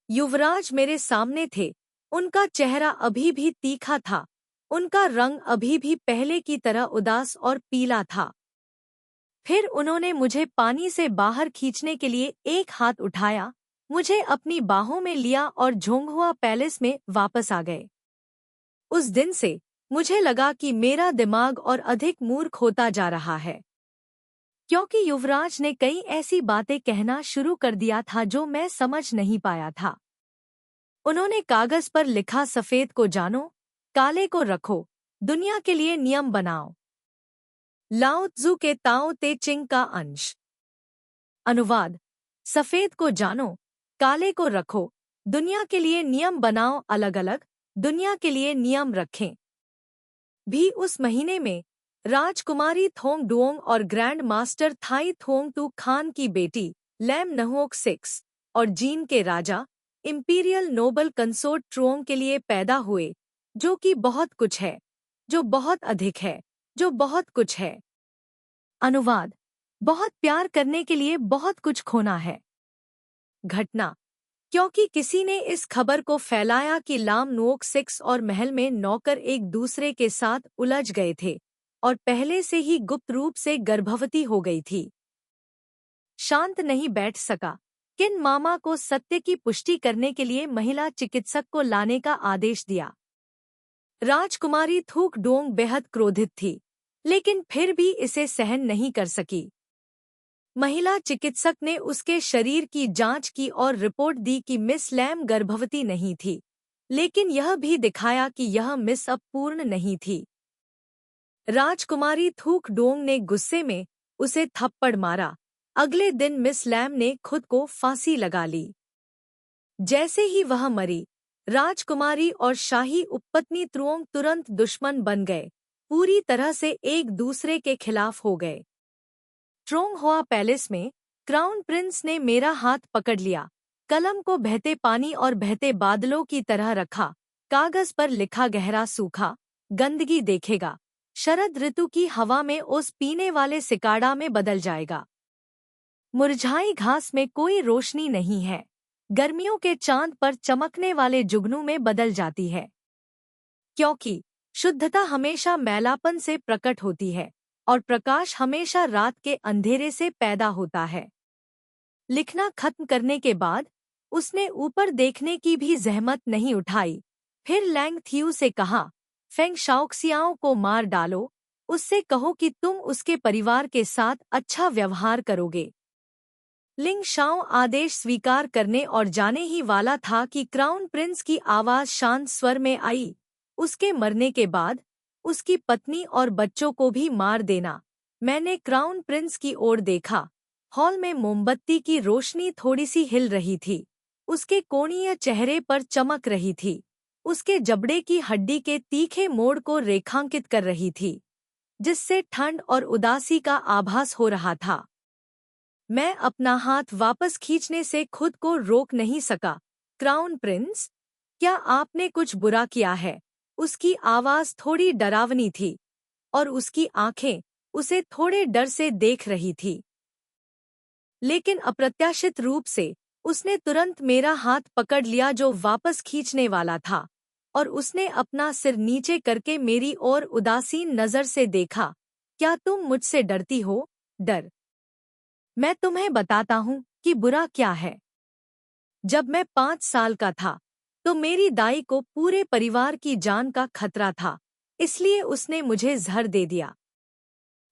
युवराज मेरे सामने थे। उनका चेहरा अभी भी तीखा था। उनका रंग अभी भी पहले की तरह उदास और पीला था। फिर उन्होंने मुझे पानी से बाहर खींचने के लिए एक हाथ उठाया, मुझे अपनी बाहों में लिया और झोंगहुआ पैलेस में वापस आ गए। उस दिन से मुझे लगा कि मेरा दिमाग और अधिक मूर्ख होता जा रहा है, क्योंकि युवराज ने कई ऐसी बातें कहना शुरू कर दिया था जो मैं समझ नहीं पाया था। उन्होंने कागज पर लिखा, सफेद को जानो, काले को रखो, दुनिया के लिए नियम बनाओ। लाओ त्जू के ताओ ते चिंग का अंश। अनुवाद: सफेद को जानो, काले को रखो, दुनिया के लिए नियम बनाओ, अलग अलग दुनिया के लिए नियम रखें। भी उस महीने में राजकुमारी थोंग डुओंग और ग्रैंड मास्टर थाई थोंग तू खान की बेटी लैम नहुओक 6 और जीन के राजा इंपीरियल नोबल कंसोर्ट ट्रुओंग के लिए पैदा हुए, जो कि बहुत कुछ है, जो बहुत अधिक है, जो बहुत कुछ है। अनुवाद: बहुत प्यार करने के लिए बहुत कुछ खोना है। घटना: क्योंकि किसी ने इस खबर को फैलाया कि लाम नुओक 6 और महल में नौकर एक दूसरे के साथ उलझ गए थे और पहले से ही गुप्त रूप से गर्भवती हो गई थी। शांत नहीं बैठ सका। किन मामा को सत्य की पुष्टि करने के लिए महिला चिकित्सक को लाने का आदेश दिया। राजकुमारी थूक डोंग बेहद क्रोधित थी, लेकिन फिर भी इसे सहन नहीं कर सकी। महिला चिकित्सक ने उसके शरीर की जांच की और रिपोर्ट दी कि मिस लैम गर्भवती नहीं थी, लेकिन यह भी दिखाया कि यह मिस अब पूर्ण नहीं थी। राजकुमारी थूक डोंग ने गुस्से में उसे थप्पड़ मारा। अगले दिन मिस लैम ने खुद को फांसी लगा ली। जैसे ही वह मरी, राजकुमारी और शाही उपपत्नी त्रुओंग तुरंत दुश्मन बन गए, पूरी तरह से एक दूसरे के खिलाफ हो गए। ट्रोंगहुआ पैलेस में क्राउन प्रिंस ने मेरा हाथ पकड़ लिया, कलम को बहते पानी और बहते बादलों की तरह रखा। कागज पर लिखा, गहरा सूखा, गंदगी देखेगा, शरद ऋतु की हवा में ओस पीने वाले सिकाड़ा में बदल जाएगा। मुरझाई घास में कोई रोशनी नहीं है, गर्मियों के चांद पर चमकने वाले जुगनू में बदल जाती है, क्योंकि शुद्धता हमेशा मैलापन से प्रकट होती है और प्रकाश हमेशा रात के अंधेरे से पैदा होता है। लिखना खत्म करने के बाद उसने ऊपर देखने की भी जहमत नहीं उठाई। फिर लैंग थियू से कहा, फेंग शाओक्सियाओं को मार डालो, उससे कहो कि तुम उसके परिवार के साथ अच्छा व्यवहार करोगे। लिंग शाओ आदेश स्वीकार करने और जाने ही वाला था कि क्राउन प्रिंस की आवाज शांत स्वर में आई, उसके मरने के बाद उसकी पत्नी और बच्चों को भी मार देना। मैंने क्राउन प्रिंस की ओर देखा। हॉल में मोमबत्ती की रोशनी थोड़ी सी हिल रही थी, उसके कोणीय चेहरे पर चमक रही थी, उसके जबड़े की हड्डी के तीखे मोड़ को रेखांकित कर रही थी, जिससे ठंड और उदासी का आभास हो रहा था। मैं अपना हाथ वापस खींचने से खुद को रोक नहीं सका। क्राउन प्रिंस, क्या आपने कुछ बुरा किया है? उसकी आवाज थोड़ी डरावनी थी और उसकी आंखें उसे थोड़े डर से देख रही थी। लेकिन अप्रत्याशित रूप से उसने तुरंत मेरा हाथ पकड़ लिया जो वापस खींचने वाला था, और उसने अपना सिर नीचे करके मेरी ओर उदासीन नजर से देखा। क्या तुम मुझसे डरती हो? डर? मैं तुम्हें बताता हूँ कि बुरा क्या है। जब मैं 5 साल का था तो मेरी दाई को पूरे परिवार की जान का खतरा था, इसलिए उसने मुझे जहर दे दिया।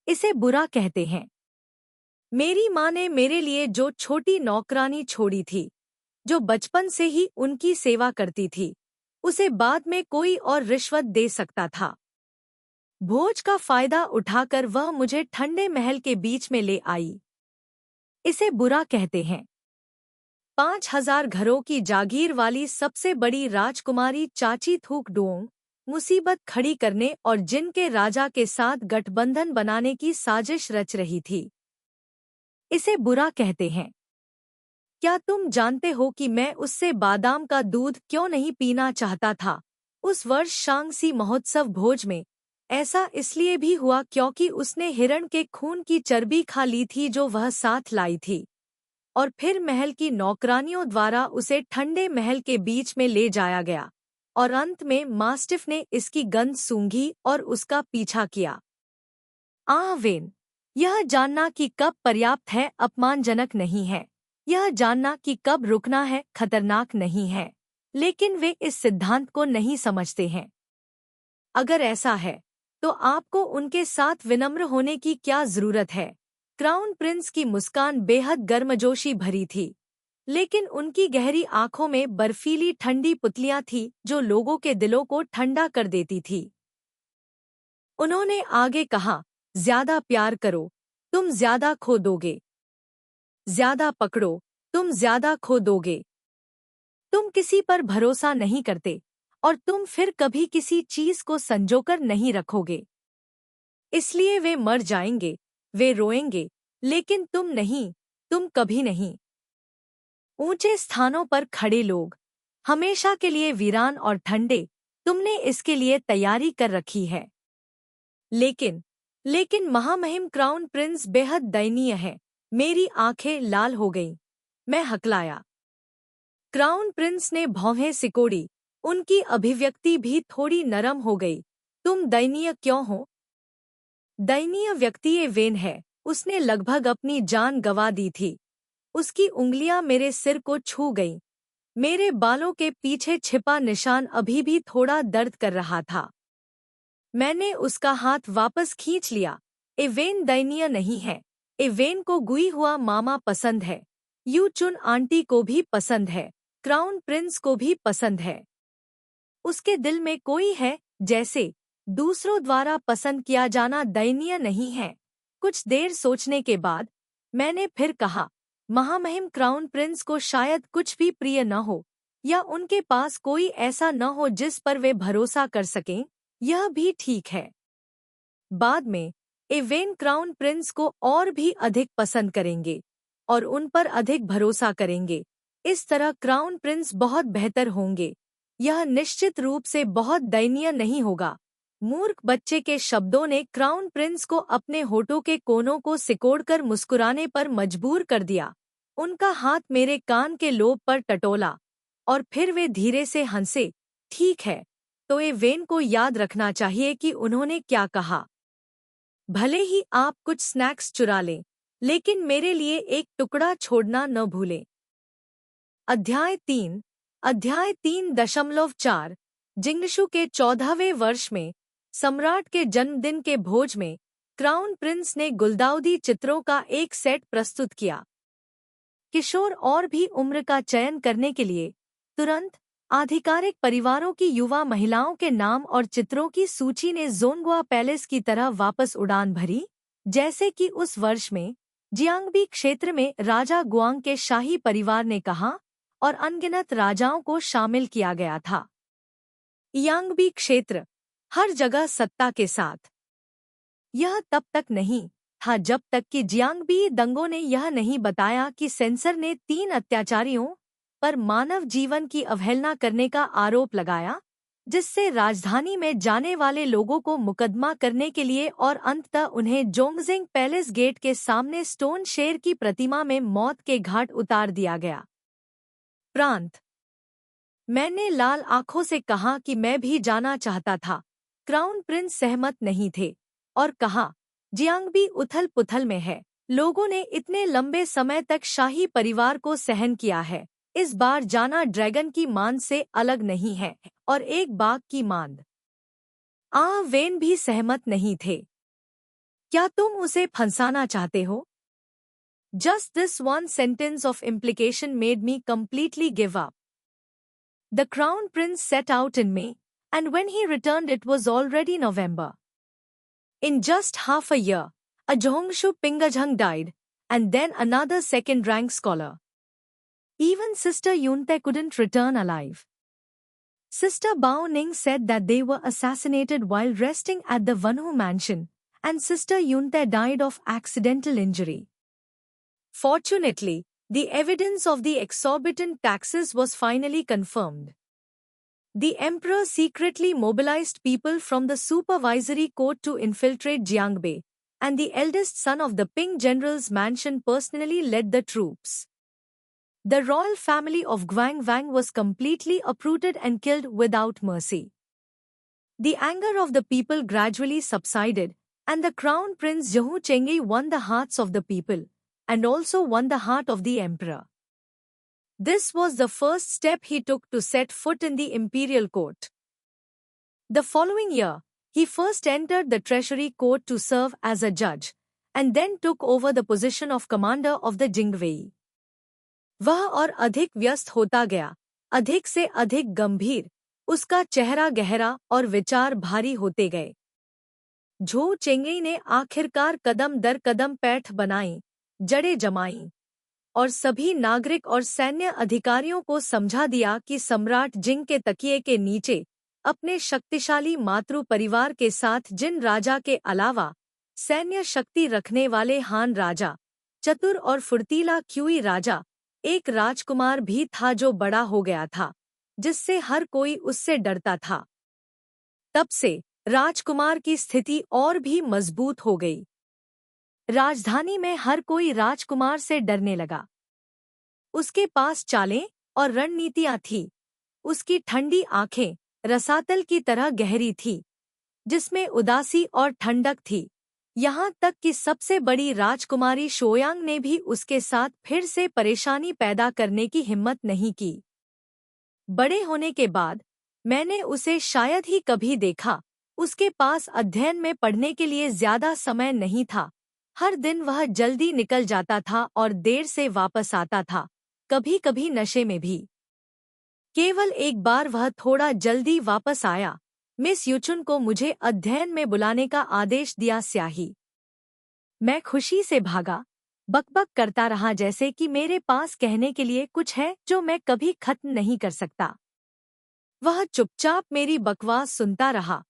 इसे बुरा कहते हैं। मेरी माँ ने मेरे लिए जो छोटी नौकरानी छोड़ी थी, जो बचपन से ही उनकी सेवा करती थी, उसे बाद में कोई और रिश्वत दे सकता था। भोज का फायदा उठाकर वह मुझे ठंडे महल के बीच में ले आई। इसे बुरा कहते हैं। 5000 घरों की जागीर वाली सबसे बड़ी राजकुमारी चाची थूक डोंग मुसीबत खड़ी करने और जिन के राजा के साथ गठबंधन बनाने की साजिश रच रही थी। इसे बुरा कहते हैं। क्या तुम जानते हो कि मैं उससे बादाम का दूध क्यों नहीं पीना चाहता था? उस वर्ष शांगसी महोत्सव भोज में ऐसा इसलिए भी हुआ क्योंकि उसने हिरण के खून की चर्बी खा ली थी जो वह साथ लाई थी, और फिर महल की नौकरानियों द्वारा उसे ठंडे महल के बीच में ले जाया गया, और अंत में मास्टिफ ने इसकी गंध सूंघी और उसका पीछा किया। वेन, यह जानना कि कब पर्याप्त है अपमानजनक नहीं है। यह जानना कि कब रुकना है खतरनाक नहीं है। लेकिन वे इस सिद्धांत को नहीं समझते हैं। अगर ऐसा है तो आपको उनके साथ विनम्र होने की क्या जरूरत है? क्राउन प्रिंस की मुस्कान बेहद गर्मजोशी भरी थी, लेकिन उनकी गहरी आंखों में बर्फीली ठंडी पुतलियां थीं जो लोगों के दिलों को ठंडा कर देती थी। उन्होंने आगे कहा, ज्यादा प्यार करो, तुम ज्यादा खो दोगे। ज्यादा पकड़ो, तुम ज्यादा खो दोगे। तुम किसी पर भरोसा नहीं करते और तुम फिर कभी किसी चीज को संजोकर नहीं रखोगे। इसलिए वे मर जाएंगे, वे रोएंगे, लेकिन तुम नहीं, तुम कभी नहीं। ऊंचे स्थानों पर खड़े लोग, हमेशा के लिए वीरान और ठंडे, तुमने इसके लिए तैयारी कर रखी है। लेकिन महामहिम क्राउन प्रिंस बेहद दयनीय है। मेरी आंखें लाल हो गईं। मैं हकलाया। क्राउन प्रिंस ने भौहें सिकोड़ी। उनकी अभिव्यक्ति भी थोड़ी नरम हो गई। तुम दयनीय क्यों हो? दयनीय व्यक्ति ये वेन है। उसने लगभग अपनी जान गंवा दी थी। उसकी उंगलियां मेरे सिर को छू गईं। मेरे बालों के पीछे छिपा निशान अभी भी थोड़ा दर्द कर रहा था। मैंने उसका हाथ वापस खींच लिया। एवेन दयनीय नहीं है। एवेन को गुई हुआ मामा पसंद है। यू चुन आंटी को भी पसंद है। क्राउन प्रिंस को भी पसंद है। उसके दिल में कोई है। जैसे दूसरों द्वारा पसंद किया जाना दयनीय नहीं है। कुछ देर सोचने के बाद मैंने फिर कहा, महामहिम क्राउन प्रिंस को शायद कुछ भी प्रिय न हो, या उनके पास कोई ऐसा न हो जिस पर वे भरोसा कर सकें। यह भी ठीक है। बाद में एवेन क्राउन प्रिंस को और भी अधिक पसंद करेंगे और उन पर अधिक भरोसा करेंगे। इस तरह क्राउन प्रिंस बहुत बेहतर होंगे। यह निश्चित रूप से बहुत दयनीय नहीं होगा। मूर्ख बच्चे के शब्दों ने क्राउन प्रिंस को अपने होठों के कोनों को सिकोड़कर मुस्कुराने पर मजबूर कर दिया। उनका हाथ मेरे कान के लोब पर टटोला और फिर वे धीरे से हंसे। ठीक है, तो एवेन को याद रखना चाहिए कि उन्होंने क्या कहा। भले ही आप कुछ स्नैक्स चुरा लें, लेकिन मेरे लिए एक टुकड़ा छोड़ना न भूलें। अध्याय 3.4 जिंगशु के 14वें वर्ष में सम्राट के जन्मदिन के भोज में क्राउन प्रिंस ने गुलदाउदी चित्रों का एक सेट प्रस्तुत किया। किशोर और भी उम्र का चयन करने के लिए तुरंत आधिकारिक परिवारों की युवा महिलाओं के नाम और चित्रों की सूची ने जोंगुआ पैलेस की तरह वापस उड़ान भरी, जैसे कि उस वर्ष में जियांगबी क्षेत्र में राजा गुआंग के शाही परिवार ने कहा, और अनगिनत राजाओं को शामिल किया गया था। यांगबी क्षेत्र, हर जगह सत्ता के साथ। यह तब तक नहीं था जब तक कि जियांगबी दंगों ने यह नहीं बताया कि सेंसर ने 3 अत्याचारियों पर मानव जीवन की अवहेलना करने का आरोप लगाया, जिससे राजधानी में जाने वाले लोगों को मुकदमा करने के लिए और अंततः उन्हें जोंगजिंग पैलेस गेट के सामने स्टोन शेर की प्रतिमा में मौत के घाट उतार दिया गया। प्रांत, मैंने लाल आंखों से कहा कि मैं भी जाना चाहता था। क्राउन प्रिंस सहमत नहीं थे और कहा, जियांगबी उथल पुथल में है। लोगों ने इतने लंबे समय तक शाही परिवार को सहन किया है। इस बार जाना ड्रैगन की मांद से अलग नहीं है और एक बाघ की मांद। वेन भी सहमत नहीं थे। क्या तुम उसे फंसाना चाहते हो? Just this one sentence of implication made me completely give up. The crown prince set out in May, and when he returned it was already November. In just half a year, a Zhongshu Pingajhang died, and then another second-rank scholar. Even Sister Yunte couldn't return alive. Sister Bao Ning said that they were assassinated while resting at the Vanhu mansion, and Sister Yunte died of accidental injury. Fortunately, the evidence of the exorbitant taxes was finally confirmed. The emperor secretly mobilized people from the supervisory court to infiltrate Jiangbei, and the eldest son of the Ping general's mansion personally led the troops. The royal family of Guang Wang was completely uprooted and killed without mercy. The anger of the people gradually subsided, and the crown prince Zhou Chengyi won the hearts of the people, and also won the heart of the emperor. This was the first step he took to set foot in the imperial court. The following year, he first entered the treasury court to serve as a judge, and then took over the position of commander of the Jingwei. वह और अधिक व्यस्त होता गया, अधिक से अधिक गंभीर, उसका चेहरा गहरा और विचार भारी होते गए। झो चेंगई ने आखिरकार कदम दर कदम पैठ बनाई, जड़ें जमाईं, और सभी नागरिक और सैन्य अधिकारियों को समझा दिया कि सम्राट जिंग के तकिए के नीचे अपने शक्तिशाली मातृ परिवार के साथ जिन राजा के अलावा सैन्य शक्ति रखने वाले हान राजा, चतुर और फुर्तीला क्यूई राजा, एक राजकुमार भी था जो बड़ा हो गया था, जिससे हर कोई उससे डरता था। तब से राजकुमार की स्थिति और भी मजबूत हो गई। राजधानी में हर कोई राजकुमार से डरने लगा। उसके पास चालें और रणनीतियां थीं। उसकी ठंडी आंखें रसातल की तरह गहरी थी, जिसमें उदासी और ठंडक थी। यहाँ तक कि सबसे बड़ी राजकुमारी शोयांग ने भी उसके साथ फिर से परेशानी पैदा करने की हिम्मत नहीं की। बड़े होने के बाद मैंने उसे शायद ही कभी देखा। उसके पास अध्ययन में पढ़ने के लिए ज्यादा समय नहीं था। हर दिन वह जल्दी निकल जाता था और देर से वापस आता था, कभी कभी नशे में भी। केवल एक बार वह थोड़ा जल्दी वापस आया। मिस युचुन को मुझे अध्ययन में बुलाने का आदेश दिया। स्याही। मैं खुशी से भागा, बकबक करता रहा जैसे कि मेरे पास कहने के लिए कुछ है जो मैं कभी खत्म नहीं कर सकता। वह चुपचाप मेरी बकवास सुनता रहा,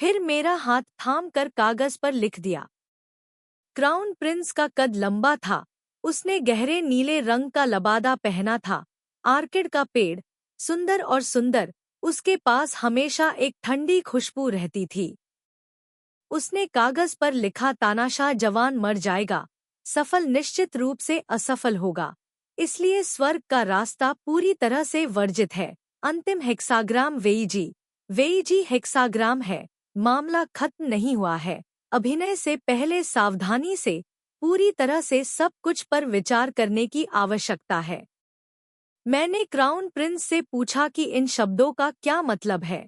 फिर मेरा हाथ थाम कर कागज पर लिख दिया। क्राउन प्रिंस का कद लंबा था, उसने गहरे नीले रंग का लबादा पहना था। आर्किड का पेड़, सुंदर और सुंदर, उसके पास हमेशा एक ठंडी खुशबू रहती थी। उसने कागज पर लिखा, तानाशाह जवान मर जाएगा, सफल निश्चित रूप से असफल होगा, इसलिए स्वर्ग का रास्ता पूरी तरह से वर्जित है। अंतिम हेक्साग्राम वेईजी हेक्साग्राम है। मामला खत्म नहीं हुआ है। अभिनय से पहले सावधानी से पूरी तरह से सब कुछ पर विचार करने की आवश्यकता है। मैंने क्राउन प्रिंस से पूछा कि इन शब्दों का क्या मतलब है।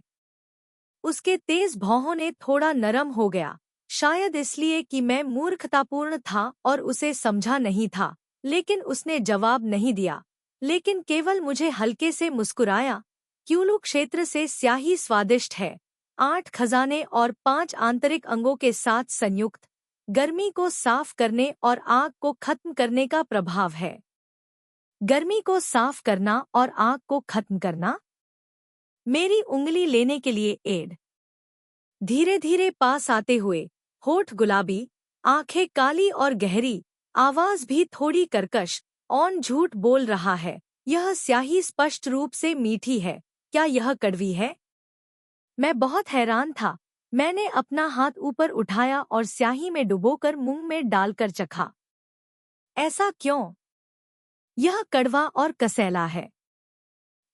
उसके तेज भौहों ने थोड़ा नरम हो गया, शायद इसलिए कि मैं मूर्खतापूर्ण था और उसे समझा नहीं था, लेकिन उसने जवाब नहीं दिया, लेकिन केवल मुझे हल्के से मुस्कुराया। क्यूलू क्षेत्र से स्याही स्वादिष्ट है, 8 खजाने और 5 आंतरिक अंगों के साथ संयुक्त, गर्मी को साफ करने और आग को खत्म करने का प्रभाव है। गर्मी को साफ करना और आग को खत्म करना। मेरी उंगली लेने के लिए एड धीरे धीरे पास आते हुए, होठ गुलाबी, आंखें काली और गहरी, आवाज भी थोड़ी कर्कश। ऑन झूठ बोल रहा है, यह स्याही स्पष्ट रूप से मीठी है, क्या यह कड़वी है? मैं बहुत हैरान था। मैंने अपना हाथ ऊपर उठाया और स्याही में डुबोकर मुंह में डालकर चखा। ऐसा क्यों? यह कड़वा और कसैला है।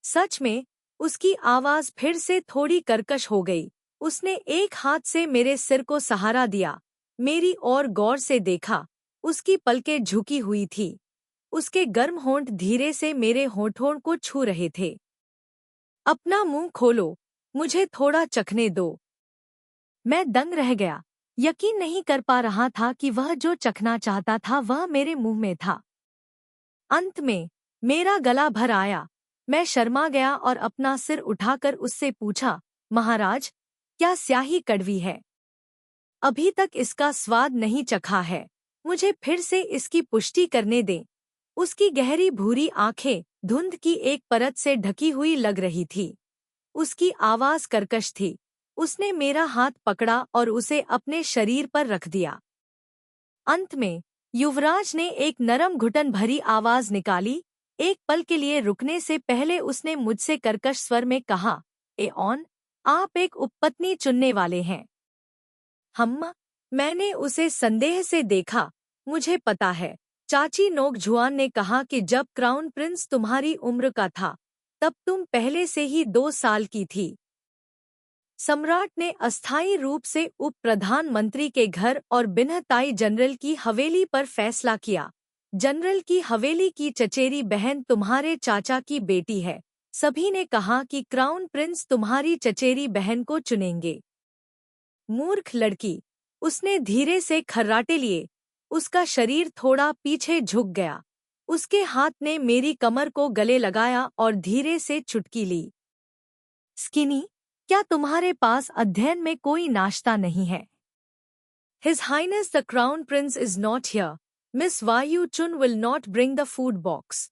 सच में, उसकी आवाज फिर से थोड़ी कर्कश हो गई। उसने एक हाथ से मेरे सिर को सहारा दिया, मेरी ओर गौर से देखा। उसकी पलकें झुकी हुई थी। उसके गर्म होंठ धीरे से मेरे होठों को छू रहे थे। अपना मुंह खोलो, मुझे थोड़ा चखने दो। मैं दंग रह गया, यकीन नहीं कर पा रहा था कि वह जो चखना चाहता था वह मेरे मुंह में था। अंत में मेरा गला भर आया। मैं शर्मा गया और अपना सिर उठाकर उससे पूछा, महाराज, क्या स्याही कड़वी है? अभी तक इसका स्वाद नहीं चखा है, मुझे फिर से इसकी पुष्टि करने दें। उसकी गहरी भूरी आंखें धुंध की एक परत से ढकी हुई लग रही थी। उसकी आवाज कर्कश थी। उसने मेरा हाथ पकड़ा और उसे अपने शरीर पर रख दिया। अंत में युवराज ने एक नरम घुटन भरी आवाज निकाली। एक पल के लिए रुकने से पहले उसने मुझसे कर्कश स्वर में कहा, एऑन, आप एक उपपत्नी चुनने वाले हैं। मैंने उसे संदेह से देखा। मुझे पता है, चाची नोकझुआन ने कहा कि जब क्राउन प्रिंस तुम्हारी उम्र का था तब तुम पहले से ही 2 साल की थी। सम्राट ने अस्थायी रूप से उप प्रधानमंत्री के घर और बिन्हताई जनरल की हवेली पर फैसला किया। जनरल की हवेली की चचेरी बहन तुम्हारे चाचा की बेटी है। सभी ने कहा कि क्राउन प्रिंस तुम्हारी चचेरी बहन को चुनेंगे। मूर्ख लड़की, उसने धीरे से खर्राटे लिए। उसका शरीर थोड़ा पीछे झुक गया। उसके हाथ ने मेरी कमर को गले लगाया और धीरे से चुटकी ली। स्किनी, क्या तुम्हारे पास अध्ययन में कोई नाश्ता नहीं है? His Highness the Crown Prince is not here. Miss Vayu Chun will not bring the food box.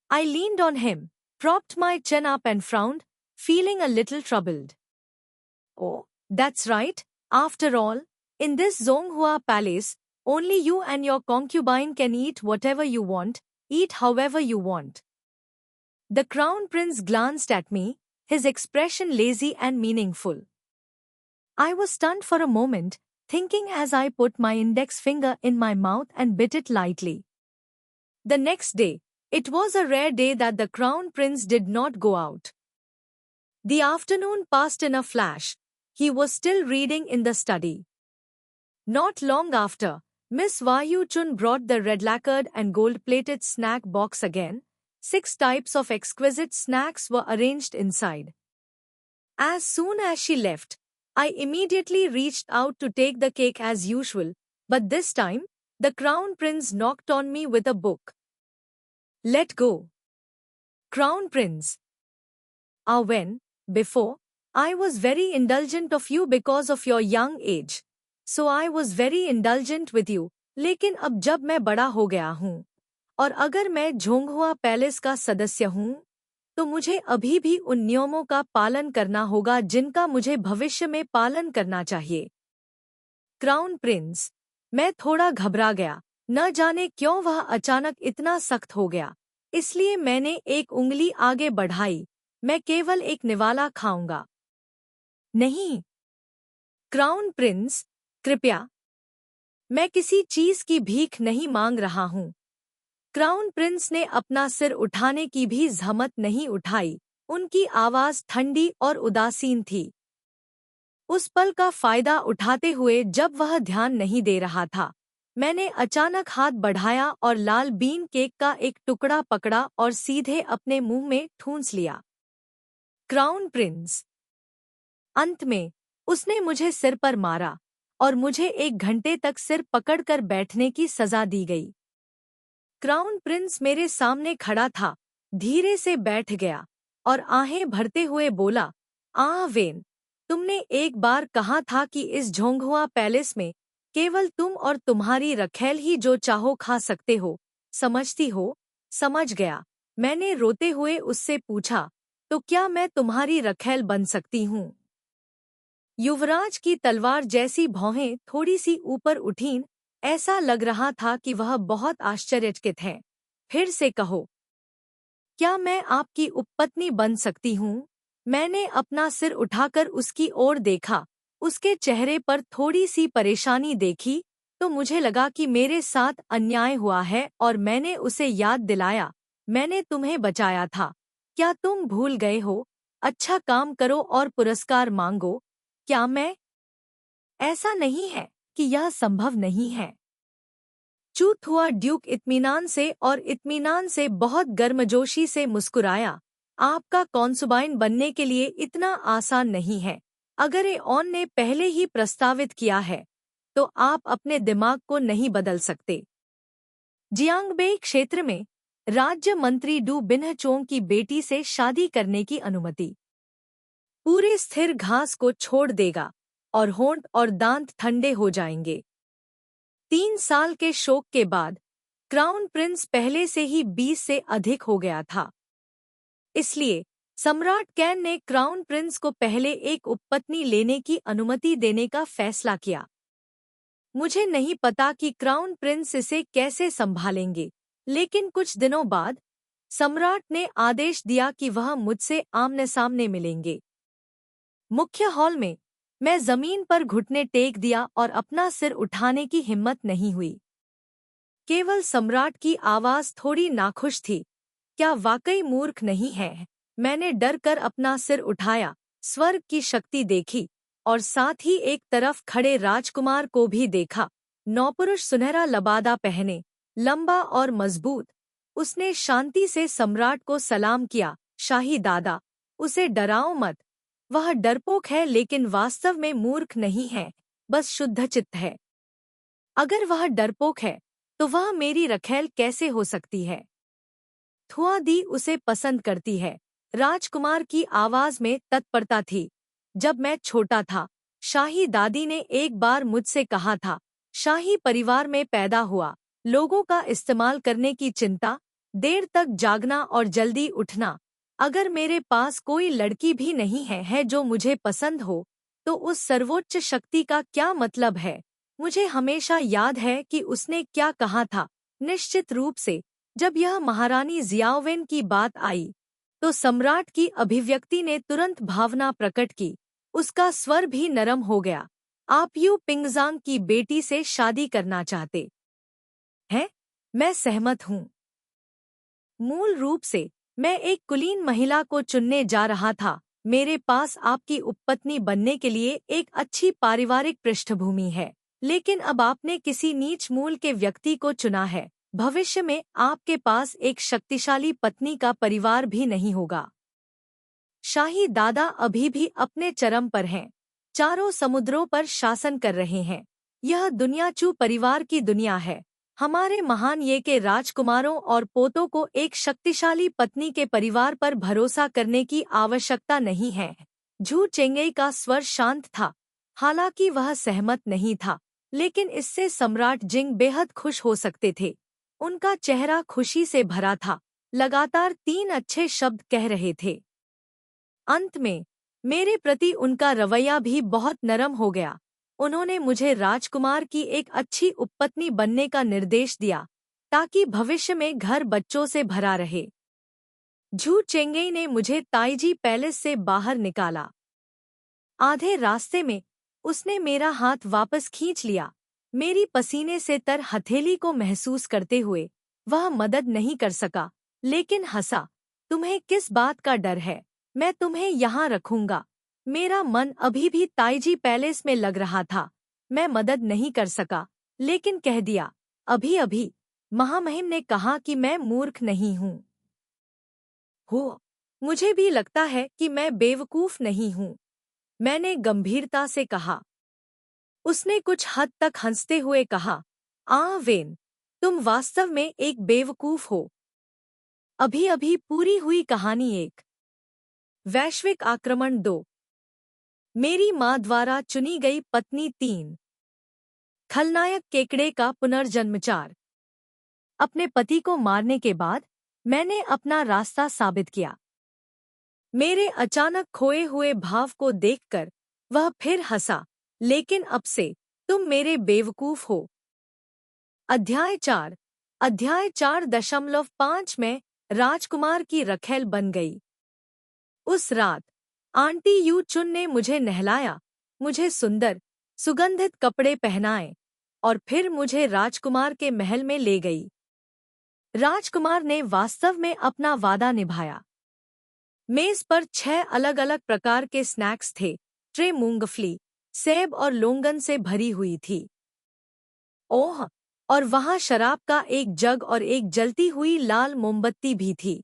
I leaned on him, propped my chin up and frowned, feeling a little troubled. Oh, that's right. After all, in this Zonghua palace, only you and your concubine can eat whatever you want, eat however you want. The Crown Prince glanced at me, his expression lazy and meaningful. I was stunned for a moment, thinking as I put my index finger in my mouth and bit it lightly. The next day, it was a rare day that the Crown Prince did not go out. The afternoon passed in a flash. He was still reading in the study. Not long after, Miss Vayu Chun brought the red-lacquered and gold-plated snack box again. 6 types of exquisite snacks were arranged inside. As soon as she left, I immediately reached out to take the cake as usual, but this time, the Crown Prince knocked on me with a book. Let go. Crown Prince. Before, I was very indulgent of you because of your young age. So I was very indulgent with you, लेकिन अब जब मैं बड़ा हो गया हूँ और अगर मैं झोंगहुआ पैलेस का सदस्य हूँ तो मुझे अभी भी उन नियमों का पालन करना होगा जिनका मुझे भविष्य में पालन करना चाहिए। क्राउन प्रिंस, मैं थोड़ा घबरा गया। न जाने क्यों वह अचानक इतना सख्त हो गया। इसलिए मैंने एक उंगली आगे बढ़ाई। मैं केवल एक निवाला खाऊंगा। नहीं। क्राउन प्रिंस, कृपया। मैं किसी चीज की भीख नहीं मांग रहा हूँ। क्राउन प्रिंस ने अपना सिर उठाने की भी जहमत नहीं उठाई। उनकी आवाज ठंडी और उदासीन थी। उस पल का फायदा उठाते हुए जब वह ध्यान नहीं दे रहा था, मैंने अचानक हाथ बढ़ाया और लाल बीन केक का एक टुकड़ा पकड़ा और सीधे अपने मुंह में ठूंस लिया। Crown Prince. अंत में, उसने मुझे सिर पर मारा और मुझे 1 घंटे तक सिर पकड़कर बैठने की सजा दी गई। क्राउन प्रिंस मेरे सामने खड़ा था, धीरे से बैठ गया और आहें भरते हुए बोला, वेन, तुमने एक बार कहा था कि इस झोंगहुआ पैलेस में केवल तुम और तुम्हारी रखैल ही जो चाहो खा सकते हो, समझती हो? समझ गया। मैंने रोते हुए उससे पूछा, तो क्या मैं तुम्हारी रखैल बन सकती हूँ? युवराज की तलवार जैसी भौहें थोड़ी सी ऊपर उठीं। ऐसा लग रहा था कि वह बहुत आश्चर्यचकित है। फिर से कहो, क्या मैं आपकी उपपत्नी बन सकती हूँ? मैंने अपना सिर उठाकर उसकी ओर देखा। उसके चेहरे पर थोड़ी सी परेशानी देखी तो मुझे लगा कि मेरे साथ अन्याय हुआ है और मैंने उसे याद दिलाया, मैंने तुम्हें बचाया था। क्या तुम भूल गए हो? अच्छा काम करो और पुरस्कार मांगो। क्या मैं? ऐसा नहीं है कि यह संभव नहीं है। चूत हुआ ड्यूक इत्मीनान से बहुत गर्मजोशी से मुस्कुराया। आपका कॉन्सुबाइन बनने के लिए इतना आसान नहीं है। अगर एऑन ने पहले ही प्रस्तावित किया है तो आप अपने दिमाग को नहीं बदल सकते। जियांगबेई क्षेत्र में राज्य मंत्री डू बिन्हचोंग की बेटी से शादी करने की अनुमति पूरे स्थिर घास को छोड़ देगा और होंठ और दांत ठंडे हो जाएंगे। 3 साल के शोक के बाद क्राउन प्रिंस पहले से ही 20 से अधिक हो गया था। इसलिए सम्राट कैन ने क्राउन प्रिंस को पहले एक उपपत्नी लेने की अनुमति देने का फैसला किया। मुझे नहीं पता कि क्राउन प्रिंस इसे कैसे संभालेंगे, लेकिन कुछ दिनों बाद सम्राट ने आदेश दिया कि वह मुझसे आमने सामने मिलेंगे। मुख्य हॉल में मैं जमीन पर घुटने टेक दिया और अपना सिर उठाने की हिम्मत नहीं हुई। केवल सम्राट की आवाज थोड़ी नाखुश थी। क्या वाकई मूर्ख नहीं है? मैंने डर कर अपना सिर उठाया, स्वर्ग की शक्ति देखी और साथ ही एक तरफ खड़े राजकुमार को भी देखा। नौपुरुष सुनहरा लबादा पहने, लंबा और मजबूत। उसने शांति से सम्राट को सलाम किया। शाही दादा, उसे डराओ मत। वह डरपोक है लेकिन वास्तव में मूर्ख नहीं है, बस शुद्धचित्त है। अगर वह डरपोक है तो वह मेरी रखैल कैसे हो सकती है? थुआदी उसे पसंद करती है। राजकुमार की आवाज में तत्परता थी। जब मैं छोटा था, शाही दादी ने एक बार मुझसे कहा था, शाही परिवार में पैदा हुआ, लोगों का इस्तेमाल करने की चिंता, देर तक जागना और जल्दी उठना। अगर मेरे पास कोई लड़की भी नहीं है जो मुझे पसंद हो, तो उस सर्वोच्च शक्ति का क्या मतलब है? मुझे हमेशा याद है कि उसने क्या कहा था। निश्चित रूप से जब यह महारानी जियाओवेन की बात आई, तो सम्राट की अभिव्यक्ति ने तुरंत भावना प्रकट की। उसका स्वर भी नरम हो गया। आप यू पिंगजांग की बेटी से शादी करना चाहते हैं? मैं सहमत हूँ। मूल रूप से मैं एक कुलीन महिला को चुनने जा रहा था। मेरे पास आपकी उपपत्नी बनने के लिए एक अच्छी पारिवारिक पृष्ठभूमि है, लेकिन अब आपने किसी नीच मूल के व्यक्ति को चुना है। भविष्य में आपके पास एक शक्तिशाली पत्नी का परिवार भी नहीं होगा। शाही दादा अभी भी अपने चरम पर हैं, चारों समुद्रों पर शासन कर रहे हैं। यह दुनिया चू परिवार की दुनिया है। हमारे महान ये के राजकुमारों और पोतों को एक शक्तिशाली पत्नी के परिवार पर भरोसा करने की आवश्यकता नहीं है। झू चेंगई का स्वर शांत था, हालांकि वह सहमत नहीं था, लेकिन इससे सम्राट जिंग बेहद खुश हो सकते थे। उनका चेहरा खुशी से भरा था, लगातार 3 अच्छे शब्द कह रहे थे। अंत में मेरे प्रति उनका रवैया भी बहुत नरम हो गया। उन्होंने मुझे राजकुमार की एक अच्छी उपपत्नी बनने का निर्देश दिया, ताकि भविष्य में घर बच्चों से भरा रहे। झू चेंगई ने मुझे ताइजी पैलेस से बाहर निकाला। आधे रास्ते में उसने मेरा हाथ वापस खींच लिया। मेरी पसीने से तर हथेली को महसूस करते हुए वह मदद नहीं कर सका, लेकिन हंसा। तुम्हें किस बात का डर है? मैं तुम्हें यहाँ रखूंगा। मेरा मन अभी भी ताइजी पैलेस में लग रहा था। मैं मदद नहीं कर सका, लेकिन कह दिया, अभी अभी महामहिम ने कहा कि मैं मूर्ख नहीं हूँ। हो, मुझे भी लगता है कि मैं बेवकूफ नहीं हूँ, मैंने गंभीरता से कहा। उसने कुछ हद तक हंसते हुए कहा, वेन, तुम वास्तव में एक बेवकूफ हो। अभी अभी पूरी हुई कहानी 1। वैश्विक आक्रमण 2। मेरी माँ द्वारा चुनी गई पत्नी 3। खलनायक केकड़े का पुनर्जन्म 4। अपने पति को मारने के बाद मैंने अपना रास्ता साबित किया। मेरे अचानक खोए हुए भाव को देखकर वह फिर हंसा, लेकिन अब से तुम मेरे बेवकूफ हो। अध्याय 4। अध्याय 4.5 में राजकुमार की रखैल बन गई। उस रात आंटी यू चुन ने मुझे नहलाया, मुझे सुंदर सुगंधित कपड़े पहनाए और फिर मुझे राजकुमार के महल में ले गई। राजकुमार ने वास्तव में अपना वादा निभाया। मेज पर 6 अलग-अलग प्रकार के स्नैक्स थे। ट्रे मूंगफली, सेब और लोंगन से भरी हुई थी। ओह, और वहां शराब का एक जग और एक जलती हुई लाल मोमबत्ती भी थी।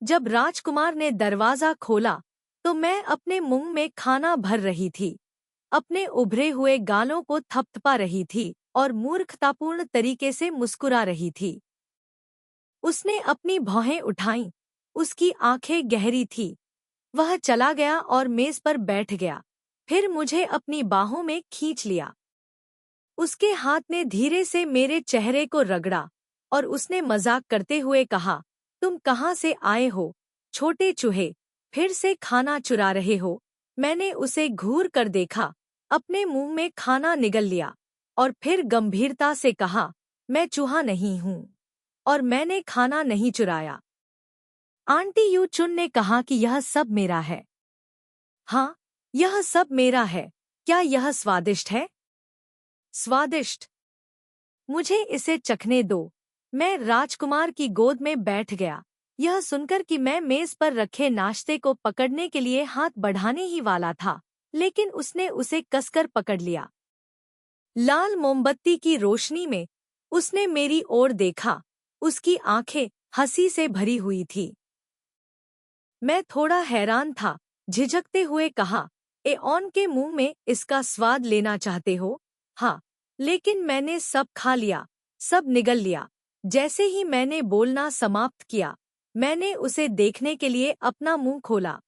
जब राजकुमार ने दरवाजा खोला तो मैं अपने मुंह में खाना भर रही थी, अपने उभरे हुए गालों को थपथपा रही थी और मूर्खतापूर्ण तरीके से मुस्कुरा रही थी। उसने अपनी भौहें उठाईं, उसकी आंखें गहरी थी। वह चला गया और मेज पर बैठ गया, फिर मुझे अपनी बाहों में खींच लिया। उसके हाथ ने धीरे से मेरे चेहरे को रगड़ा और उसने मजाक करते हुए कहा, तुम कहाँ से आए हो? छोटे चूहे, फिर से खाना चुरा रहे हो? मैंने उसे घूर कर देखा, अपने मुंह में खाना निगल लिया और फिर गंभीरता से कहा, मैं चूहा नहीं हूं और मैंने खाना नहीं चुराया। आंटी यू चुन ने कहा कि यह सब मेरा है। हाँ, यह सब मेरा है। क्या यह स्वादिष्ट है? स्वादिष्ट? मुझे इसे चखने दो। मैं राजकुमार की गोद में बैठ गया, यह सुनकर कि मैं मेज पर रखे नाश्ते को पकड़ने के लिए हाथ बढ़ाने ही वाला था, लेकिन उसने उसे कसकर पकड़ लिया। लाल मोमबत्ती की रोशनी में उसने मेरी ओर देखा, उसकी आंखें हंसी से भरी हुई थी। मैं थोड़ा हैरान था, झिझकते हुए कहा, एऑन के मुंह में इसका स्वाद लेना चाहते हो? हाँ, लेकिन मैंने सब खा लिया, सब निगल लिया। जैसे ही मैंने बोलना समाप्त किया, मैंने उसे देखने के लिए अपना मुंह खोला।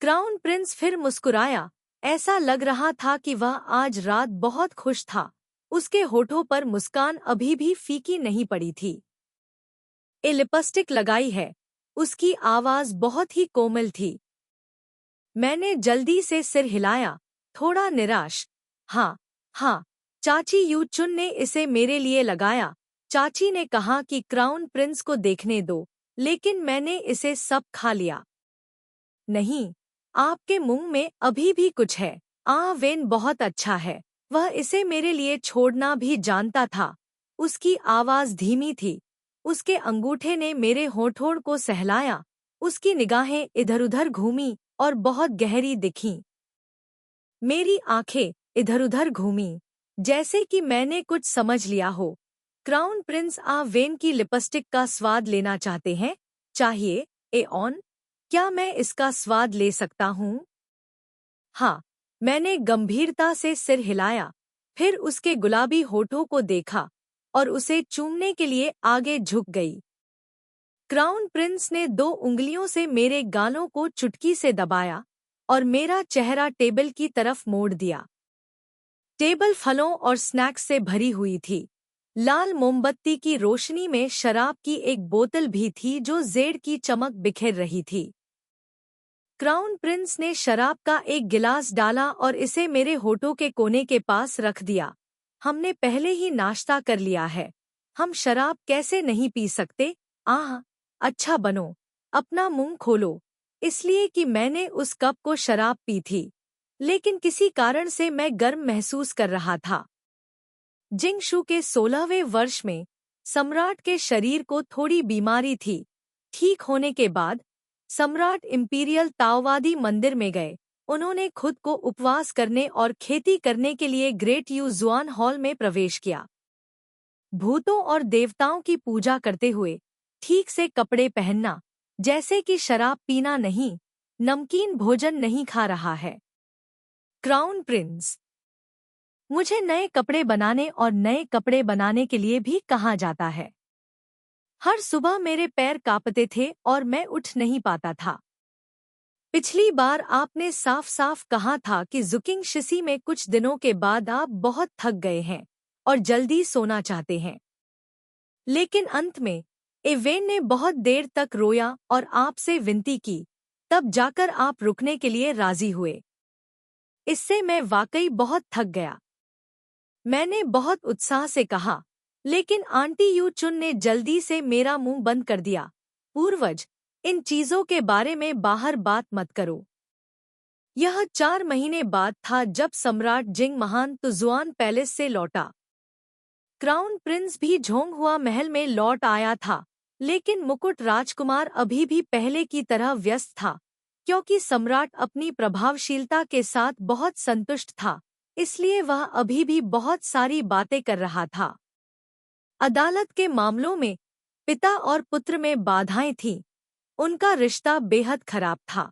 क्राउन प्रिंस फिर मुस्कुराया, ऐसा लग रहा था कि वह आज रात बहुत खुश था। उसके होठों पर मुस्कान अभी भी फीकी नहीं पड़ी थी। ए लिपस्टिक लगाई है। उसकी आवाज बहुत ही कोमल थी। मैंने जल्दी से सिर हिलाया, थोड़ा निराश। हाँ, हाँ, चाची यू चुन ने इसे मेरे लिए लगाया। चाची ने कहा कि क्राउन प्रिंस को देखने दो, लेकिन मैंने इसे सब खा लिया। नहीं, आपके मुंह में अभी भी कुछ है। वेन बहुत अच्छा है। वह इसे मेरे लिए छोड़ना भी जानता था। उसकी आवाज धीमी थी। उसके अंगूठे ने मेरे होठों को सहलाया। उसकी निगाहें इधर-उधर घूमी और बहुत गहरी दिखीं। मेरी आंखें इधर-उधर घूमीं, जैसे कि मैंने कुछ समझ लिया हो। क्राउन प्रिंस वेन की लिपस्टिक का स्वाद लेना चाहते हैं? चाहिए, एऑन? क्या मैं इसका स्वाद ले सकता हूँ? हाँ, मैंने गंभीरता से सिर हिलाया, फिर उसके गुलाबी होठों को देखा और उसे चूमने के लिए आगे झुक गई। क्राउन प्रिंस ने 2 उंगलियों से मेरे गालों को चुटकी से दबाया और मेरा चेहरा टेबल की तरफ मोड़ दिया। टेबल फलों और स्नैक्स से भरी हुई थी। लाल मोमबत्ती की रोशनी में शराब की एक बोतल भी थी जो जेड की चमक बिखेर रही थी। क्राउन प्रिंस ने शराब का एक गिलास डाला और इसे मेरे होठों के कोने के पास रख दिया। हमने पहले ही नाश्ता कर लिया है। हम शराब कैसे नहीं पी सकते? अच्छा बनो, अपना मुंह खोलो। इसलिए कि मैंने उस कप को शराब पी थी, लेकिन किसी कारण से मैं गर्म महसूस कर रहा था। जिंगशू के 16वें वर्ष में सम्राट के शरीर को थोड़ी बीमारी थी। ठीक होने के बाद सम्राट इंपीरियल ताओवादी मंदिर में गए। उन्होंने खुद को उपवास करने और खेती करने के लिए ग्रेट युजुआन हॉल में प्रवेश किया। भूतों और देवताओं की पूजा करते हुए ठीक से कपड़े पहनना, जैसे कि शराब पीना नहीं, नमकीन भोजन नहीं खा रहा है। क्राउन प्रिंस, मुझे नए कपड़े बनाने और नए कपड़े बनाने के लिए भी कहा जाता है। हर सुबह मेरे पैर कांपते थे और मैं उठ नहीं पाता था। पिछली बार आपने साफ साफ कहा था कि जुकिंग शिसी में कुछ दिनों के बाद आप बहुत थक गए हैं और जल्दी सोना चाहते हैं। लेकिन अंत में एवेन ने बहुत देर तक रोया और आपसे विनती की, तब जाकर आप रुकने के लिए राजी हुए। इससे मैं वाकई बहुत थक गया। मैंने बहुत उत्साह से कहा, लेकिन आंटी यू चुन ने जल्दी से मेरा मुंह बंद कर दिया। पूर्वज, इन चीजों के बारे में बाहर बात मत करो। यह 4 महीने बाद था जब सम्राट जिंग महान तुजुआन पैलेस से लौटा। क्राउन प्रिंस भी झोंगहुआ महल में लौट आया था, लेकिन मुकुट राजकुमार अभी भी पहले की तरह व्यस्त था, क्योंकि सम्राट अपनी प्रभावशीलता के साथ बहुत संतुष्ट था, इसलिए वह अभी भी बहुत सारी बातें कर रहा था। अदालत के मामलों में पिता और पुत्र में बाधाएं थीं। उनका रिश्ता बेहद खराब था।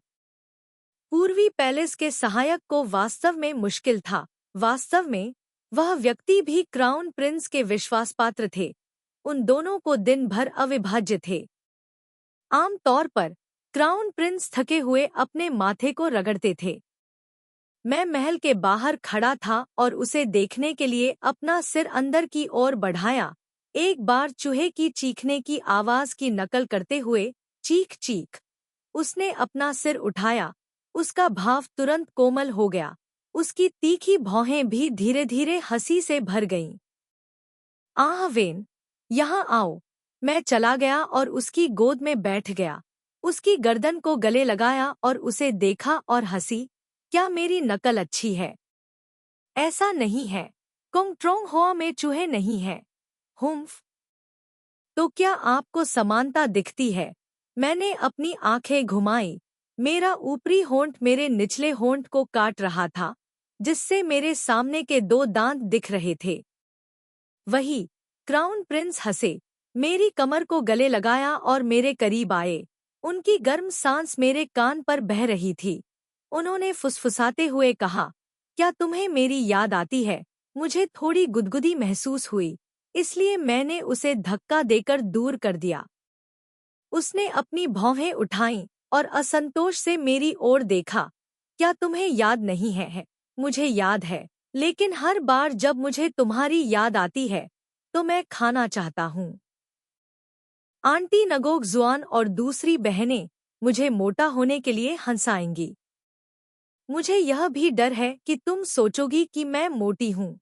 पूर्वी पैलेस के सहायक को वास्तव में मुश्किल था। वास्तव में वह व्यक्ति भी क्राउन प्रिंस के विश्वासपात्र थे। उन दोनों को दिन भर अविभाज्य थे। आम तौर पर क्राउन प्रिंस थके हुए अपने माथे को रगड़ते थे। मैं महल के बाहर खड़ा था और उसे देखने के लिए अपना सिर अंदर की ओर बढ़ाया, एक बार चूहे की चीखने की आवाज की नकल करते हुए, चीख चीख। उसने अपना सिर उठाया, उसका भाव तुरंत कोमल हो गया, उसकी तीखी भौहें भी धीरे धीरे हंसी से भर गईं। आह वेन, यहाँ आओ। मैं चला गया और उसकी गोद में बैठ गया, उसकी गर्दन को गले लगाया और उसे देखा और हंसी। क्या मेरी नकल अच्छी है? ऐसा नहीं है। कुंगट्रोंग हुआ में चूहे नहीं है। हुम्फ। तो क्या आपको समानता दिखती है? मैंने अपनी आंखें घुमाई। मेरा ऊपरी होंठ मेरे निचले होंठ को काट रहा था, जिससे मेरे सामने के 2 दांत दिख रहे थे। वही। क्राउन प्रिंस हंसे, मेरी कमर को गले लगाया और मेरे करीब आए। उनकी गर्म सांस मेरे कान पर बह रही थी। उन्होंने फुसफुसाते हुए कहा, क्या तुम्हें मेरी याद आती है? मुझे थोड़ी गुदगुदी महसूस हुई, इसलिए मैंने उसे धक्का देकर दूर कर दिया। उसने अपनी भौहें उठाईं और असंतोष से मेरी ओर देखा। क्या तुम्हें याद नहीं है? मुझे याद है, लेकिन हर बार जब मुझे तुम्हारी याद आती है तो मैं खाना चाहता हूँ। आंटी नगोक जुआन और दूसरी बहनें मुझे मोटा होने के लिए हंसाएंगी। मुझे यह भी डर है कि तुम सोचोगी कि मैं मोटी हूँ,